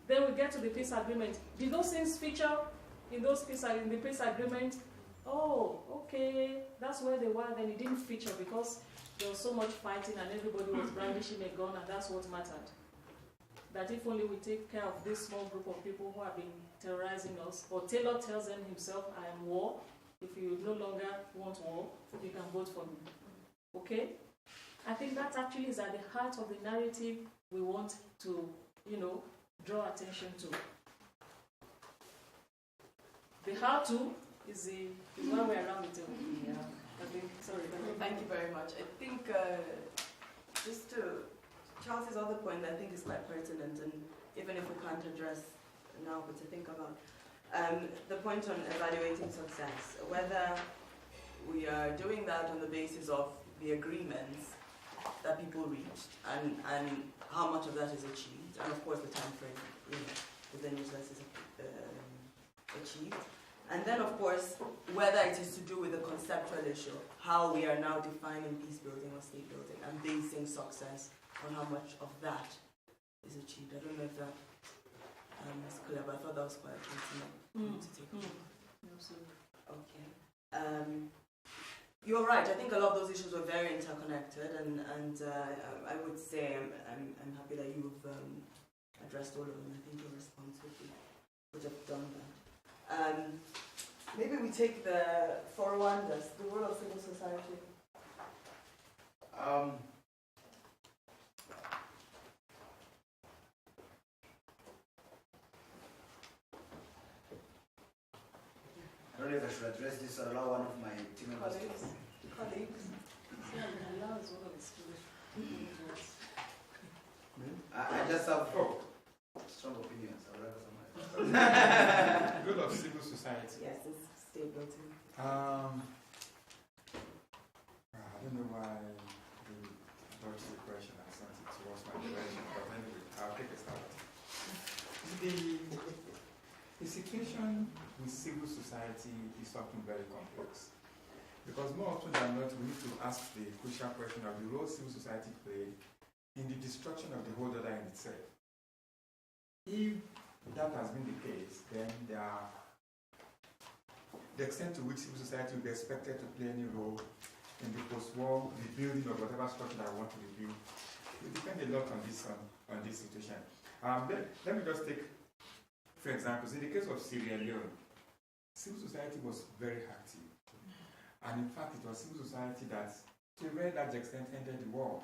Then we get to the peace agreement. Did those things feature in the peace agreement? Oh, okay, that's where they were. Then it didn't feature because there was so much fighting and everybody was brandishing a gun, and that's what mattered. That if only we take care of this small group of people who have been terrorizing us, or Taylor tells them himself, I am war. If you no longer want war, you can vote for me. Okay? I think that actually is at the heart of the narrative we want to, draw attention to. The how-to is one way around the table. Yeah. Thank you very much. I think Charles's other point I think is quite pertinent, and even if we can't address now, but to think about. The point on evaluating success, whether we are doing that on the basis of the agreements that people reached and how much of that is achieved, and of course the time frame within which that is achieved. And then, of course, whether it is to do with the conceptual issue, how we are now defining peace building or state building and basing success on how much of that is achieved. I don't know if that is clear, but I thought that was quite interesting to take on. Absolutely. Okay. You're right. I think a lot of those issues were very interconnected, and I would say I'm happy that you've addressed all of them. I think your response would have done that. Maybe we take the for Rwanda's, the role of civil society. I don't know if I should address this or allow one of my team members to. Colleagues. I just have strong opinions. I would rather someone else. Role of civil society. Yes, it's state building. I don't know why you brought the question and sent it towards my direction, but anyway, I'll take a start. The situation with civil society is something very complex. Because more often than not, we need to ask the crucial question of the role civil society played in the destruction of the whole order in itself. If that has been the case, then the extent to which civil society will be expected to play any role in the post-war rebuilding of whatever structure that I want to rebuild will depend a lot on this situation. Let me just take, for example, in the case of Sierra Leone, civil society was very active. And in fact, it was civil society that, to a very large extent, ended the war.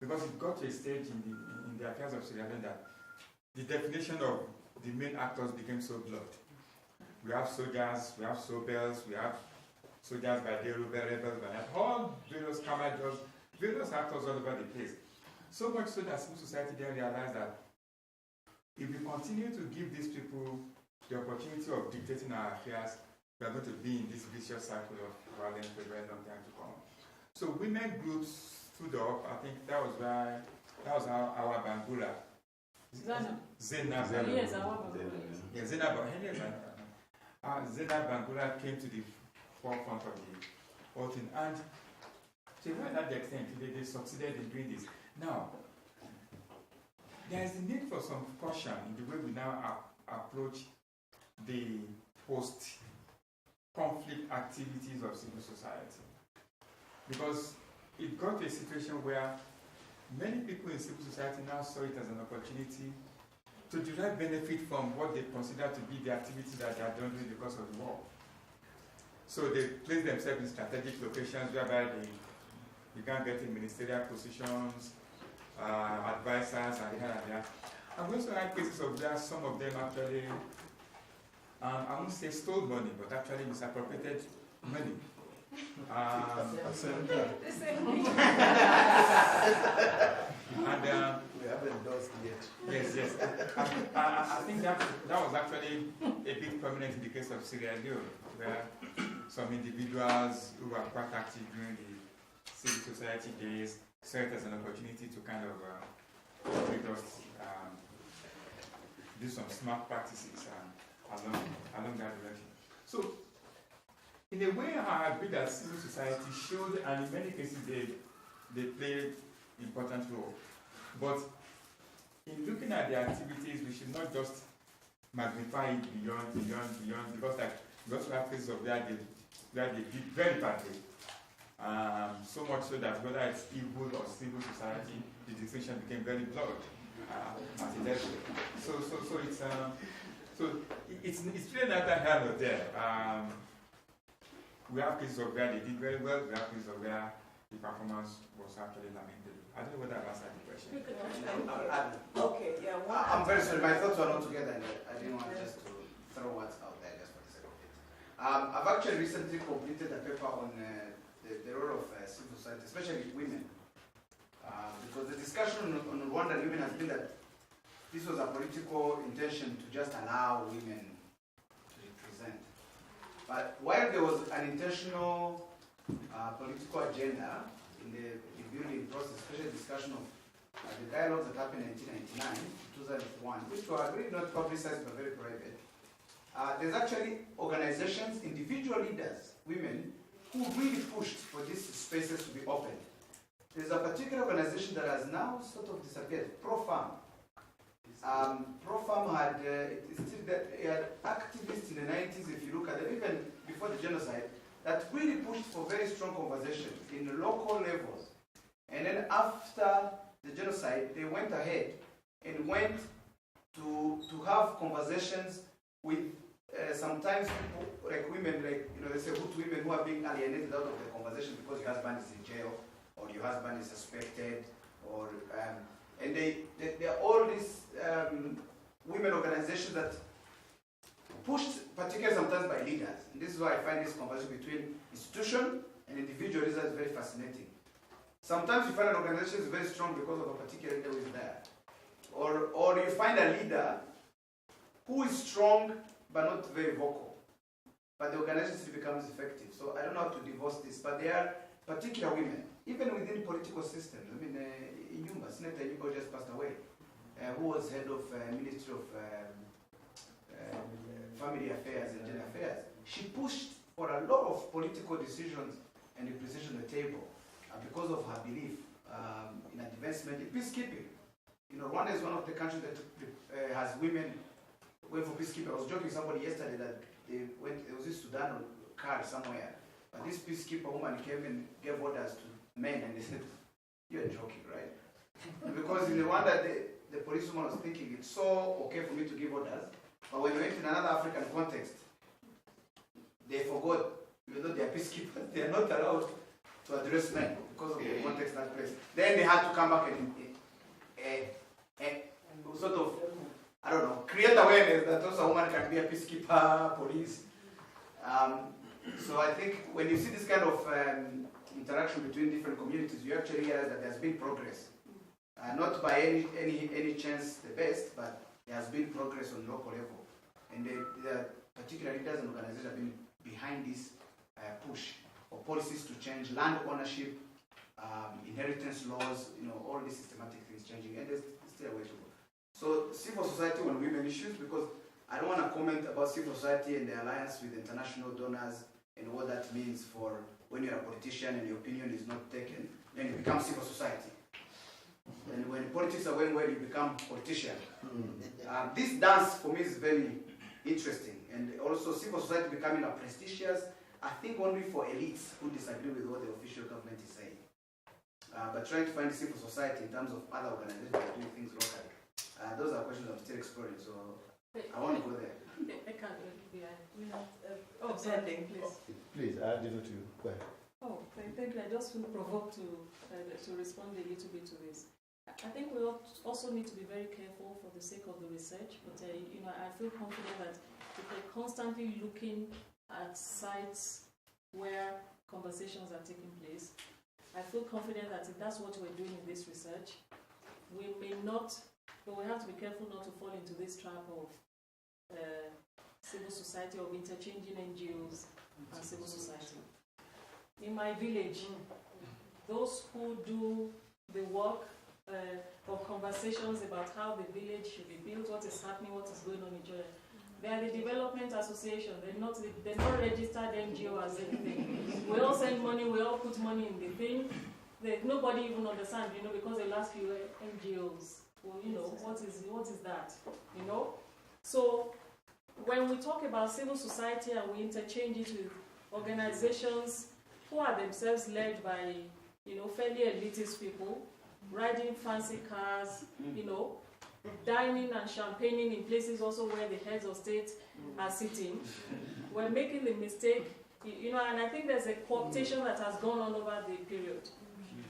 Because it got to a stage in the affairs of Sierra Leone that the definition of the main actors became so blurred. We have soldiers, we have sobels, we have soldiers by day, rebels by night, all various commandos, various actors all over the place. So much so that civil society then realized that if we continue to give these people the opportunity of dictating our affairs, we are going to be in this vicious cycle of violence for a very long time to come. So women groups stood up. I think that was how our Bangula. Zena Bangula came to the forefront of the whole thing. And to a very large extent, they succeeded in doing this. Now, there is a need for some caution in the way we now approach the post-conflict activities of civil society. Because it got to a situation where many people in civil society now saw it as an opportunity to derive benefit from what they consider to be the activities that they are doing because of the war. So they place themselves in strategic locations whereby you can get in ministerial positions, advisors, and there. And we also had cases of where some of them actually, I won't say stole money, but actually misappropriated money. And we haven't endorsed yet. Yes. I think that was actually a bit prominent in the case of Sierra Leone, where some individuals who were quite active during the civil society days saw it as an opportunity to kind of do some smart practices along that direction. So, in a way, I agree that civil society showed, and in many cases they played important role. But in looking at the activities, we should not just magnify it beyond, because we also have cases of where they did very badly. So much so that whether it's evil or civil society, the distinction became very blurred at a level. So it's really neither here nor there. We have cases of where they did very well, we have cases of where the performance was actually lamentable. I don't know whether I've answered the question. Okay, yeah. I'm very sorry, my thoughts were not together, and I didn't want just to throw words out there just for the sake of it. I've actually recently completed a paper on the role of civil society, especially women. Because the discussion on Rwanda women has been that this was a political intention to just allow women to represent. But while there was an intentional political agenda in the building process, especially discussion of the dialogues that happened in 1999 2001, which were really not publicized but very private, there's actually organizations, individual leaders, women, who really pushed for these spaces to be opened. There's a particular organization that has now sort of disappeared, ProFarm. ProFarm had, it had activists in the 90s, if you look at it, even before the genocide, that really pushed for very strong conversations in the local levels. And then after the genocide, they went ahead and went to have conversations with sometimes people, like women, like, you know, they say Hutu women who are being alienated out of the conversation because your husband is in jail, or your husband is suspected, or, and they are all these women organizations that pushed, particularly sometimes by leaders. And this is why I find this conversation between institution and individual leaders very fascinating. Sometimes you find an organization is very strong because of a particular leader who is there. Or you find a leader who is strong but not very vocal. But the organization still becomes effective. So I don't know how to divorce this, but there are particular women, even within political systems. I mean, Inyumba, Senator Inyumba just passed away, who was head of Ministry of Family Affairs and Gender Affairs. She pushed for a lot of political decisions and representation on the table because of her belief in advancement in peacekeeping. You know, Rwanda is one of the countries that has women going for peacekeeping. I was joking with somebody yesterday that they went, there was this Sudan car somewhere, but this peacekeeper woman came and gave orders to men, and they said, "You're joking, right?" Because in Rwanda, the policewoman was thinking, it's so okay for me to give orders, but when you went in another African context, they forgot, even though they are peacekeepers, they are not allowed to address men because of the context in that place. Then they had to come back and sort of, I don't know, create awareness that also a woman can be a peacekeeper, police. So I think when you see this kind of interaction between different communities, you actually realize that there's been progress. Not by any chance the best, but there has been progress on local level. And the particular leaders and organizations have been behind this push for policies to change, land ownership, inheritance laws, you know, all these systematic things changing, and there's still a way to go. So civil society on women issues, because I don't want to comment about civil society and the alliance with international donors and what that means for when you're a politician and your opinion is not taken, then you become civil society. And when politics are going well, you become politician. This dance for me is very interesting, and also civil society becoming a prestigious, I think only for elites who disagree with what the official government is saying. But trying to find civil society in terms of other organizations that are doing things locally. Those are questions I'm still exploring, so I want to go there. I can't be. Pending, please. Please, I leave it to you. Go ahead. Oh, thank you. I just feel provoked to respond a little bit to this. I think we also need to be very careful for the sake of the research, but you know, I feel confident that if we're constantly looking at sites where conversations are taking place, I feel confident that if that's what we're doing in this research, we may not, but we have to be careful not to fall into this trap of civil society, of interchanging NGOs and civil society. In my village, those who do the work of conversations about how the village should be built, what is happening, what is going on in Jordan, they are the development association. They're not registered NGO as anything. We all send money, we all put money in the thing. Nobody even understands, you know, because they'll ask you NGOs. Well, you know, what is that? You know? So when we talk about civil society and we interchange it with organizations who are themselves led by, you know, fairly elitist people, riding fancy cars, you know, dining and champagning in places also where the heads of state are sitting, we're making the mistake, you know, and I think there's a cooptation that has gone on over the period,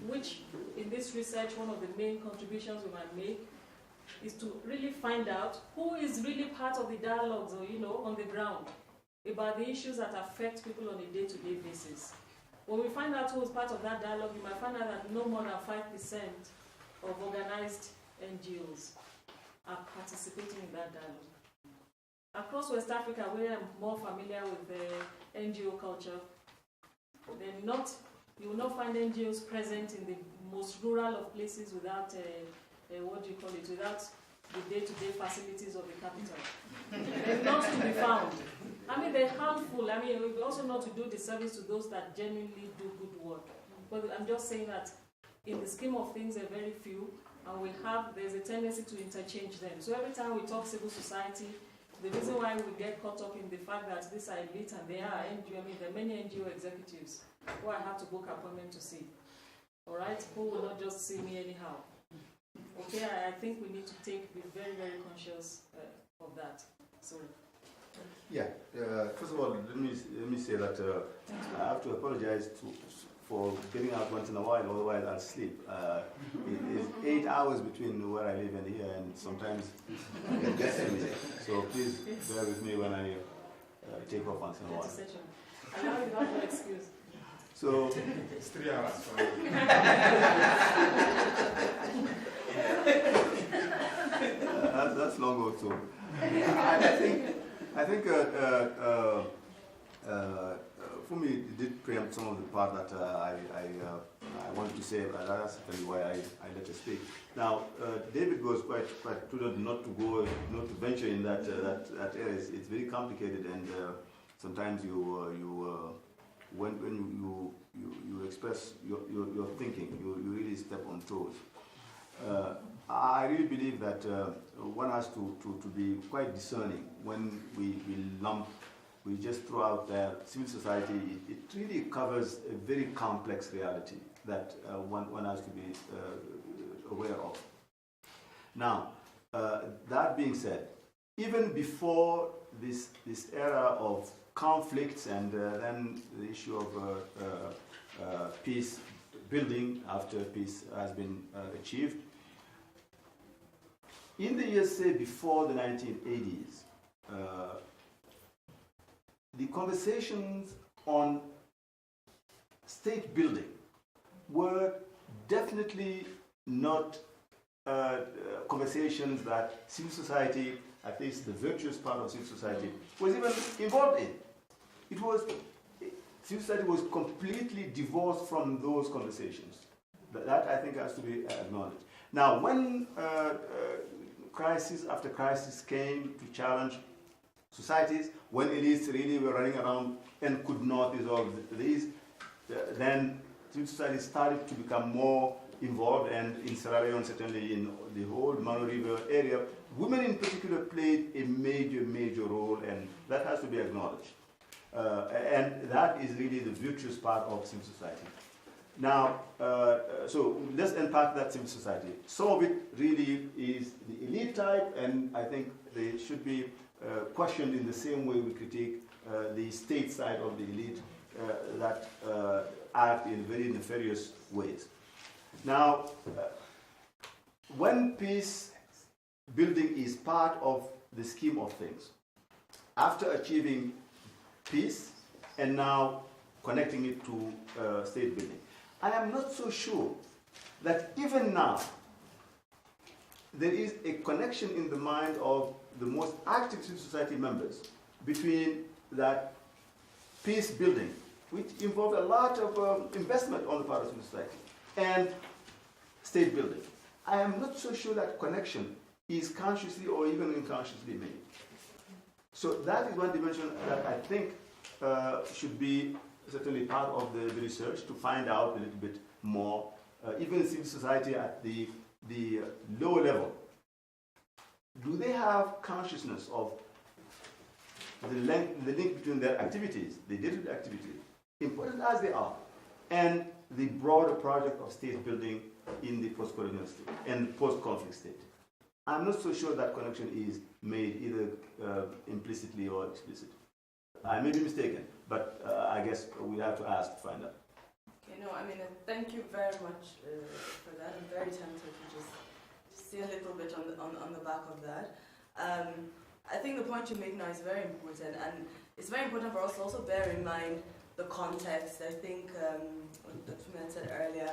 which in this research, one of the main contributions we might make is to really find out who is really part of the dialogues, or, you know, on the ground about the issues that affect people on a day-to-day basis. When we find out who is part of that dialogue, you might find out that no more than 5% of organized NGOs are participating in that dialogue. Across West Africa, where I'm more familiar with the NGO culture, you will not find NGOs present in the most rural of places without, without the day-to-day facilities of the capital. They're not to be found. I mean, they're harmful. I mean, we also not to do the service to those that genuinely do good work. But I'm just saying that in the scheme of things, there are very few, and there's a tendency to interchange them. So every time we talk civil society, the reason why we get caught up in the fact that these are elite and they are NGO, I mean, there are many NGO executives who I have to book appointment to see. All right? Who will not just see me anyhow. Okay, I think we need to be very, very conscious of that. So. Yeah, first of all, let me say that I have to apologize for getting out once in a while, otherwise I'll sleep. It is 8 hours between where I live and here, and sometimes it gets to me. So please bear with me when I take off once in a while. Allow you not to excuse. So it's 3 hours. That's long also. I think for me, it did preempt some of the part that I wanted to say, but that's actually why I let her speak. Now, David was quite prudent not to venture in that area. It's very complicated, and sometimes when you express your thinking, you really step on toes. I really believe that one has to be quite discerning when we just throw out there civil society. It really covers a very complex reality that one has to be aware of. Now, that being said, even before this era of conflicts and then the issue of peace building after peace has been achieved, in the years, say, before the 1980s, the conversations on state building were definitely not conversations that civil society, at least the virtuous part of civil society, was even involved in. Civil society was completely divorced from those conversations. That I think has to be acknowledged. Now, when crisis after crisis came to challenge societies, when elites really were running around and could not resolve these, then civil society started to become more involved, and in Sierra Leone, certainly in the whole Mano River area, women in particular played a major role, and that has to be acknowledged. And that is really the virtuous part of civil society. Now, so let's unpack that civil society. Some of it really is the elite type, and I think they should be questioned in the same way we critique the state side of the elite that act in very nefarious ways. Now, when peace building is part of the scheme of things, after achieving peace and now connecting it to state building, I am not so sure that even now there is a connection in the mind of the most active civil society members between that peace building, which involved a lot of investment on the part of civil society, and state building. I am not so sure that connection is consciously or even unconsciously made. So that is one dimension that I think should be certainly part of the research, to find out a little bit more, even civil society at the lower level. Do they have consciousness of the link between their activities, the day-to-day activities, important as they are, and the broader project of state building in the post-colonial state and post-conflict state? I'm not so sure that connection is made either implicitly or explicitly. I may be mistaken, but I guess we have to ask to find out. Okay, no, I mean, thank you very much for that. I'm very tempted to just see a little bit on the back of that. I think the point you make now is very important, and it's very important for us to also bear in mind the context. I think what Dr. Mann said earlier,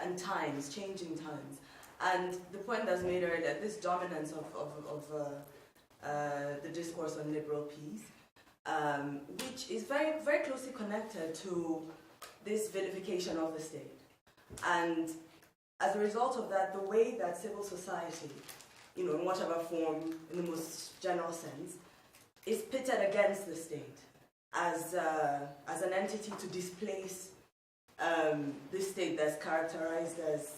and times, changing times. And the point that's made earlier, this dominance of the discourse on liberal peace, which is very, very closely connected to this vilification of the state. And as a result of that, the way that civil society, in whatever form, in the most general sense, is pitted against the state as an entity to displace this state that's characterized as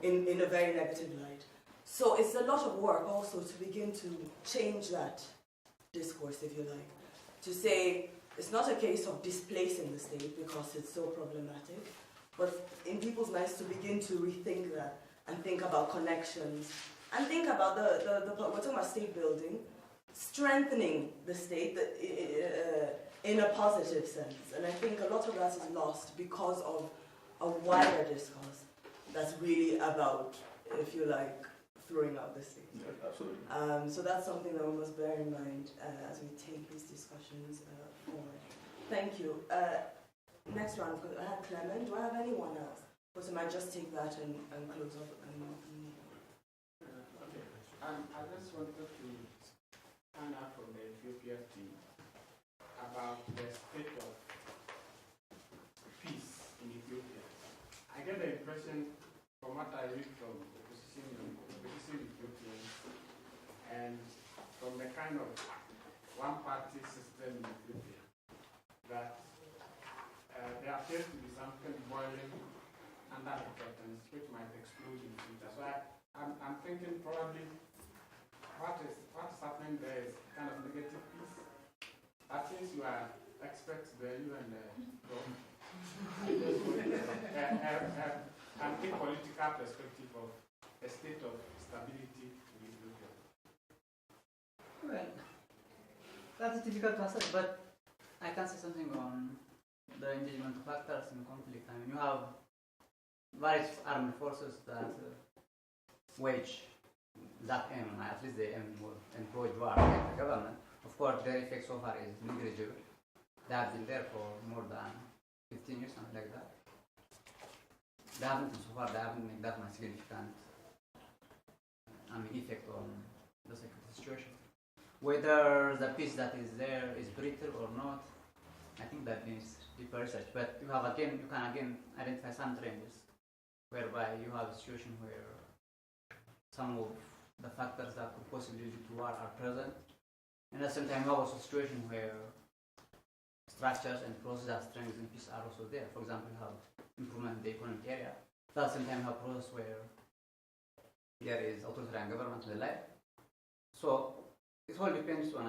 in a very negative light. So it's a lot of work also to begin to change that discourse, if you like, to say it's not a case of displacing the state because it's so problematic, but in people's minds to begin to rethink that and think about connections and think about we're talking about state building, strengthening the state in a positive sense. And I think a lot of that is lost because of a wider discourse that's really about, if you like, throwing out the state. Yeah, absolutely. So that's something that we must bear in mind as we take these discussions forward. Thank you. Next round, I have Clement. Do I have anyone else? Or I might just take that and close up. I just wanted to find out from the Ethiopia team about the state of peace in Ethiopia. I get the impression from what I read from opposition Ethiopians and from the kind of one-party system in Ethiopia that there appears to be something boiling under the curtains which might explode in the future. So I'm thinking probably what's happening there is kind of negative peace. But since you are experts there, you and Rob, an apolitical perspective of a state of stability in Ethiopia. Well, that's difficult to assess, but I can say something on the engagement factors in conflict. I mean, you have various armed forces that wage that aim, at least they aim for employed war against the government. Of course, their effect so far is negligible. They have been there for more than 15 years, something like that. They haven't made that much significant effect on the security situation. Whether the peace that is there is brittle or not, I think that needs deeper research. But you can again identify some trends whereby you have a situation where some of the factors that could possibly lead to war are present. And at the same time, you have also a situation where structures and processes that strengthen peace are also there. For example, you have improvement in the economic area. But at the same time, you have a process where there is authoritarian government in the life. So it all depends on,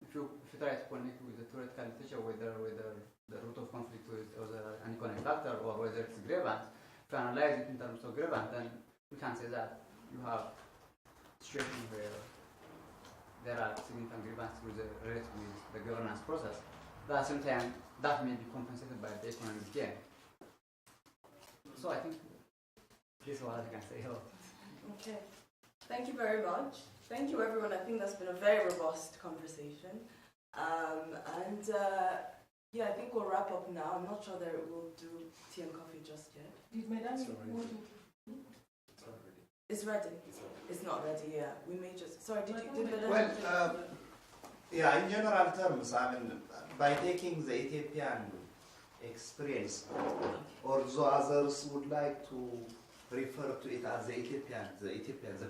if you try to connect with the theoretical literature, whether the root of conflict is an economic factor or whether it's grievance, if you analyze it in terms of grievance, then we can say that you have situations where there are significant grievances related with the governance process. But at the same time, that may be compensated by the economic gain. So I think this is what I can say. Okay. Thank you very much. Thank you, everyone. I think that's been a very robust conversation. I think we'll wrap up now. I'm not sure that we'll do tea and coffee just yet. Did Madame want to? It's ready. It's not ready, yeah. We may just... Sorry, did Madame... Well, in general terms, by taking the Ethiopian experience, although others would like to refer to it as the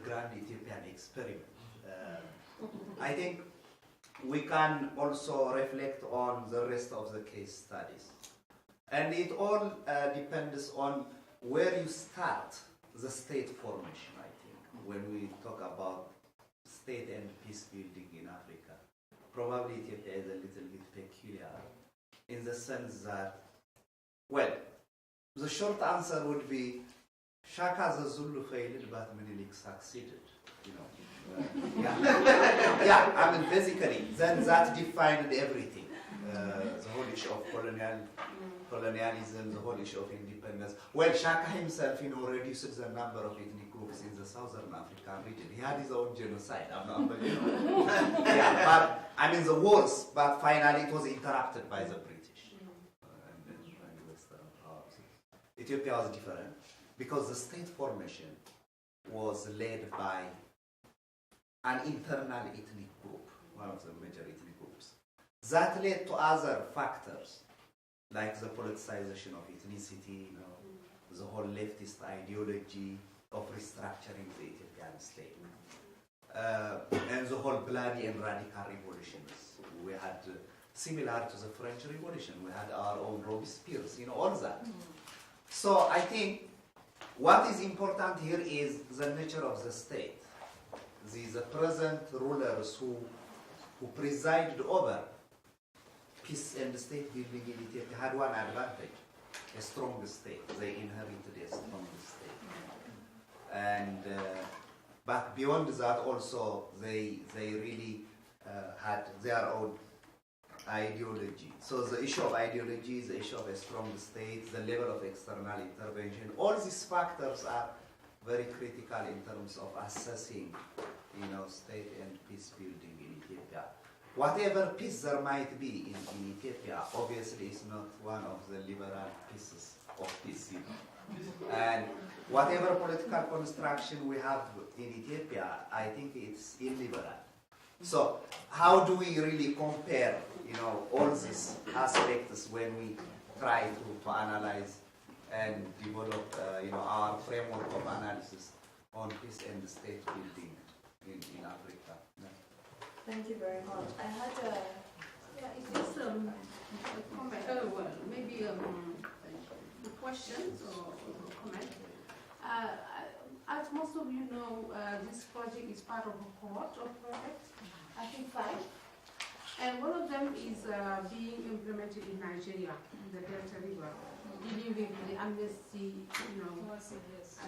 grand Ethiopian experiment. I think we can also reflect on the rest of the case studies. And it all depends on where you start the state formation, I think, when we talk about state and peace building in Africa. Probably Ethiopia is a little bit peculiar in the sense that, well, the short answer would be Shaka the Zulu failed, but Menelik succeeded. Basically, then that defined everything. The whole issue of colonialism, the whole issue of independence. Well, Shaka himself, reduced the number of ethnic groups in the southern African region. He had his own genocide. The wars, but finally it was interrupted by the British and Western powers. Ethiopia was different because the state formation was led by an internal ethnic group, one of the major ethnic groups. That led to other factors, like the politicization of ethnicity, the whole leftist ideology of restructuring the Ethiopian state, and the whole bloody and radical revolutions. We had, similar to the French Revolution, we had our own Robespierre, all that. So I think what is important here is the nature of the state. The present rulers who presided over peace and state building in Ethiopia had one advantage, a strong state. They inherited a strong state. And, but beyond that also, they really had their own ideology. So the issue of ideology, the issue of a strong state, the level of external intervention, all these factors are very critical in terms of assessing, state and peace building in Ethiopia. Whatever peace there might be in Ethiopia, obviously is not one of the liberal pieces of peace. And whatever political construction we have in Ethiopia, I think it's illiberal. So how do we really compare, all these aspects when we try to analyze and develop, our framework of analysis on peace and state building in Africa? Yeah. Thank you very much. I had a... Yeah, is this a comment? Oh, well, maybe a question or comment. As most of you know, this project is part of a cohort of projects, I think 5. And one of them is being implemented in Nigeria, in the Delta River, dealing with the amnesty,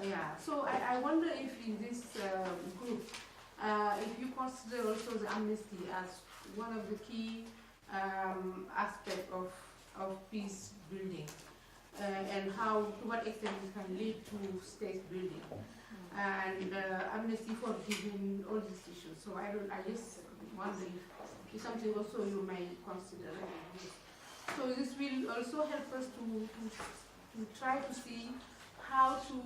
yeah. So I wonder if in this group, if you consider also the amnesty as one of the key aspects of peace building, and how, to what extent it can lead to state building, and amnesty for giving all these issues. So I just wonder if it's something also you may consider. So this will also help us to try to see how to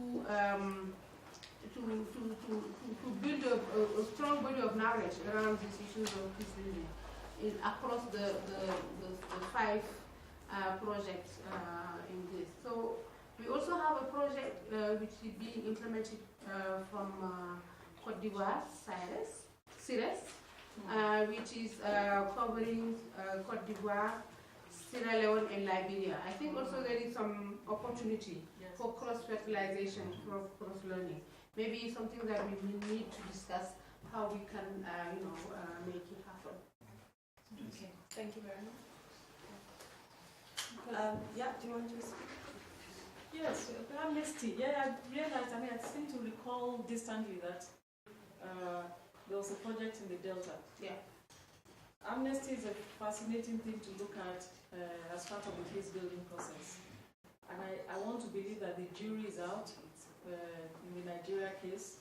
build a strong body of knowledge around these issues of peace building across the 5 projects in this. So we also have a project which is being implemented from Côte d'Ivoire, CIRES, which is covering Côte d'Ivoire, Sierra Leone, and Liberia. I think also there is some opportunity for cross-fertilization, cross-learning. Maybe something that we will need to discuss how we can, make it happen. Okay, thank you very much. Yeah, do you want to speak? Yes, amnesty. Yeah, I realized, I seem to recall distantly that there was a project in the Delta. Yeah. Amnesty is a fascinating thing to look at as part of the case building process. And I want to believe that the jury is out in the Nigeria case,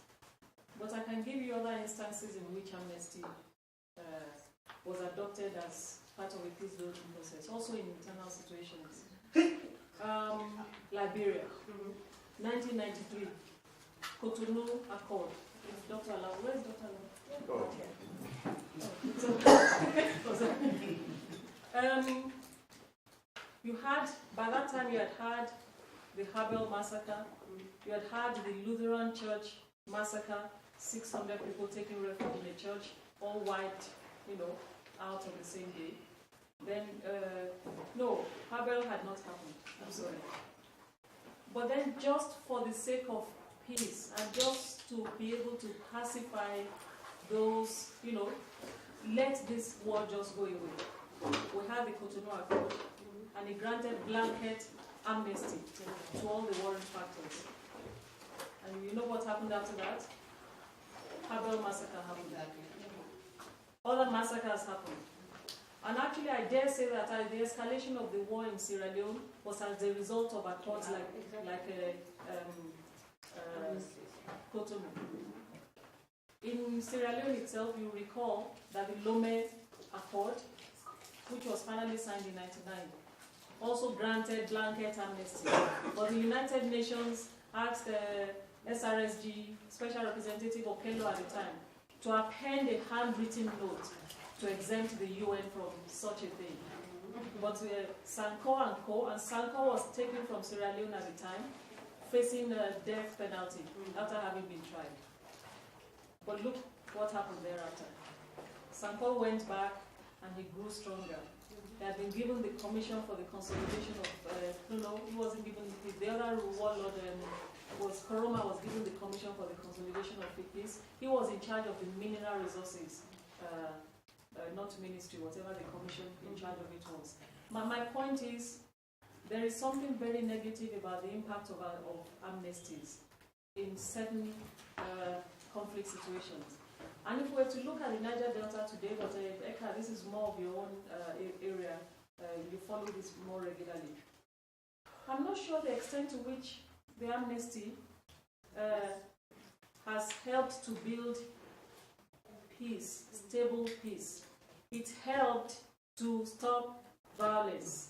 but I can give you other instances in which amnesty was adopted as part of a peace building process, also in internal situations. Liberia, 1993, Cotonou Accord. Dr. Alau, where's Dr. Alau? You had, by that time you had had the Habel massacre, you had had the Lutheran Church massacre, 600 people taking refuge in a church, all wiped, out on the same day. Then, no, Habel had not happened, I'm sorry. But then just for the sake of peace, and just to be able to pacify those, let this war just go away. We had the Cotonou Accord, and it granted blanket amnesty to all the warring factors. And you know what happened after that? Habel massacre happened. Other massacres happened. And actually, I dare say that the escalation of the war in Sierra Leone was as a result of accords like Cotonou. In Sierra Leone itself, you recall that the Lomé Accord, which was finally signed in 1999, also granted blanket amnesty. But the United Nations asked SRSG, Special Representative Okello at the time, to append a handwritten note to exempt the UN from such a thing. But Sanko and Co. and Sanko was taken from Sierra Leone at the time, facing a death penalty after having been tried. But look what happened thereafter. Sanko went back and he grew stronger. He had been given the commission for the consolidation of, he wasn't given, the other warlord was Koroma was given the commission for the consolidation of peace. He was in charge of the mineral resources, not ministry, whatever the commission in charge of it was. My point is, there is something very negative about the impact of amnesties in certain conflict situations. And if we were to look at the Niger Delta today, but Eka, this is more of your own area, you follow this more regularly. I'm not sure the extent to which the amnesty has helped to build peace, stable peace. It helped to stop violence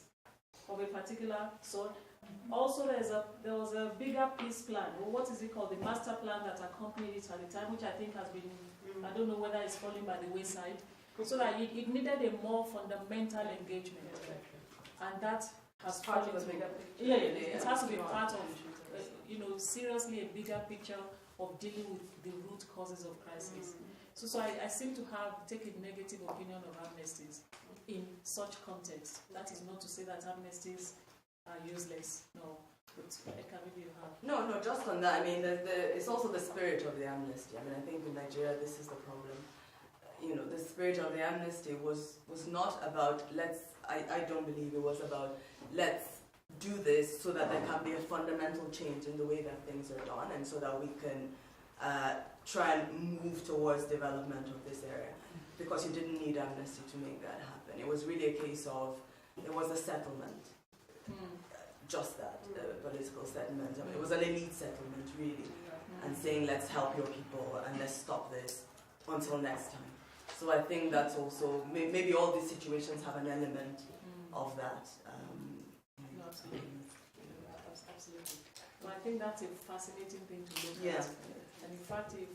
of a particular sort. Also, there was a bigger peace plan, or what is it called, the master plan that accompanied it at the time, which I think has been, I don't know whether it's falling by the wayside, so that it needed a more fundamental engagement, and that has part of fallen the bigger picture. Yeah, it has to be part of, seriously a bigger picture of dealing with the root causes of crisis. So I seem to have taken a negative opinion of amnesties in such context. That is not to say that amnesties are useless. No, but maybe you have. No, just on that. I mean, it's also the spirit of the amnesty. I mean, I think in Nigeria this is the problem. The spirit of the amnesty was not about I don't believe it was about let's do this so that there can be a fundamental change in the way that things are done, and so that we can try and move towards development of this area. Because you didn't need amnesty to make that happen. It was really a case of, it was a settlement. Just that, political settlement. I mean, it was an elite settlement, really. And saying, let's help your people and let's stop this until next time. So I think that's also, maybe all these situations have an element of that. No, absolutely. Absolutely. Well, I think that's a fascinating thing to look at. And in fact, if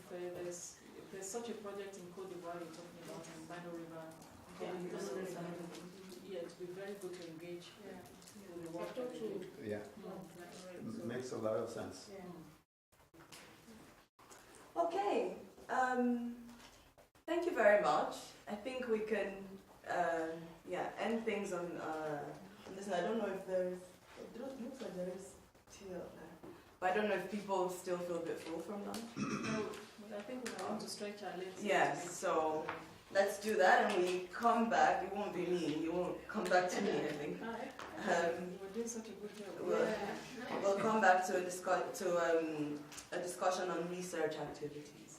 there's such a project in Côte d'Ivoire you're talking about, in Mano River, it would be very good to engage with the work that we do. Yeah, makes a lot of sense. Okay, thank you very much. I think we can, end things on this. I don't know if it looks like there is tea out there, but I don't know if people still feel a bit full from lunch. I think we want to stretch our legs. Yes, so let's do that, and we come back. It won't be me. You won't come back to me, I think. We're doing such a good job. We'll come back to a discussion on research activities.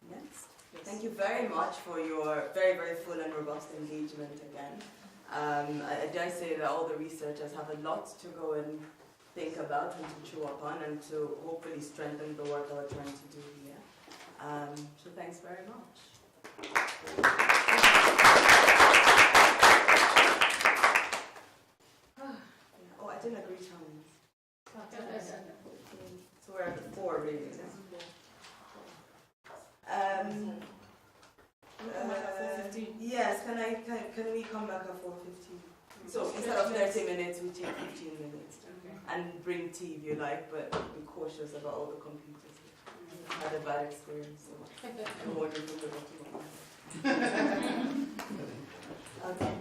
Next. Yes. Thank you very much for your very, very full and robust engagement again. I dare say that all the researchers have a lot to go and think about and to chew upon and to hopefully strengthen the work that we're trying to do here. So thanks very much. Oh, I didn't agree times. So we're at 4 really. Yes, can we come back at 4:15? So instead of 30 minutes, we take 15 minutes. And bring tea if you like, but be cautious about all the computers. I had a bad experience, so I'm wondering if we're going to. Okay.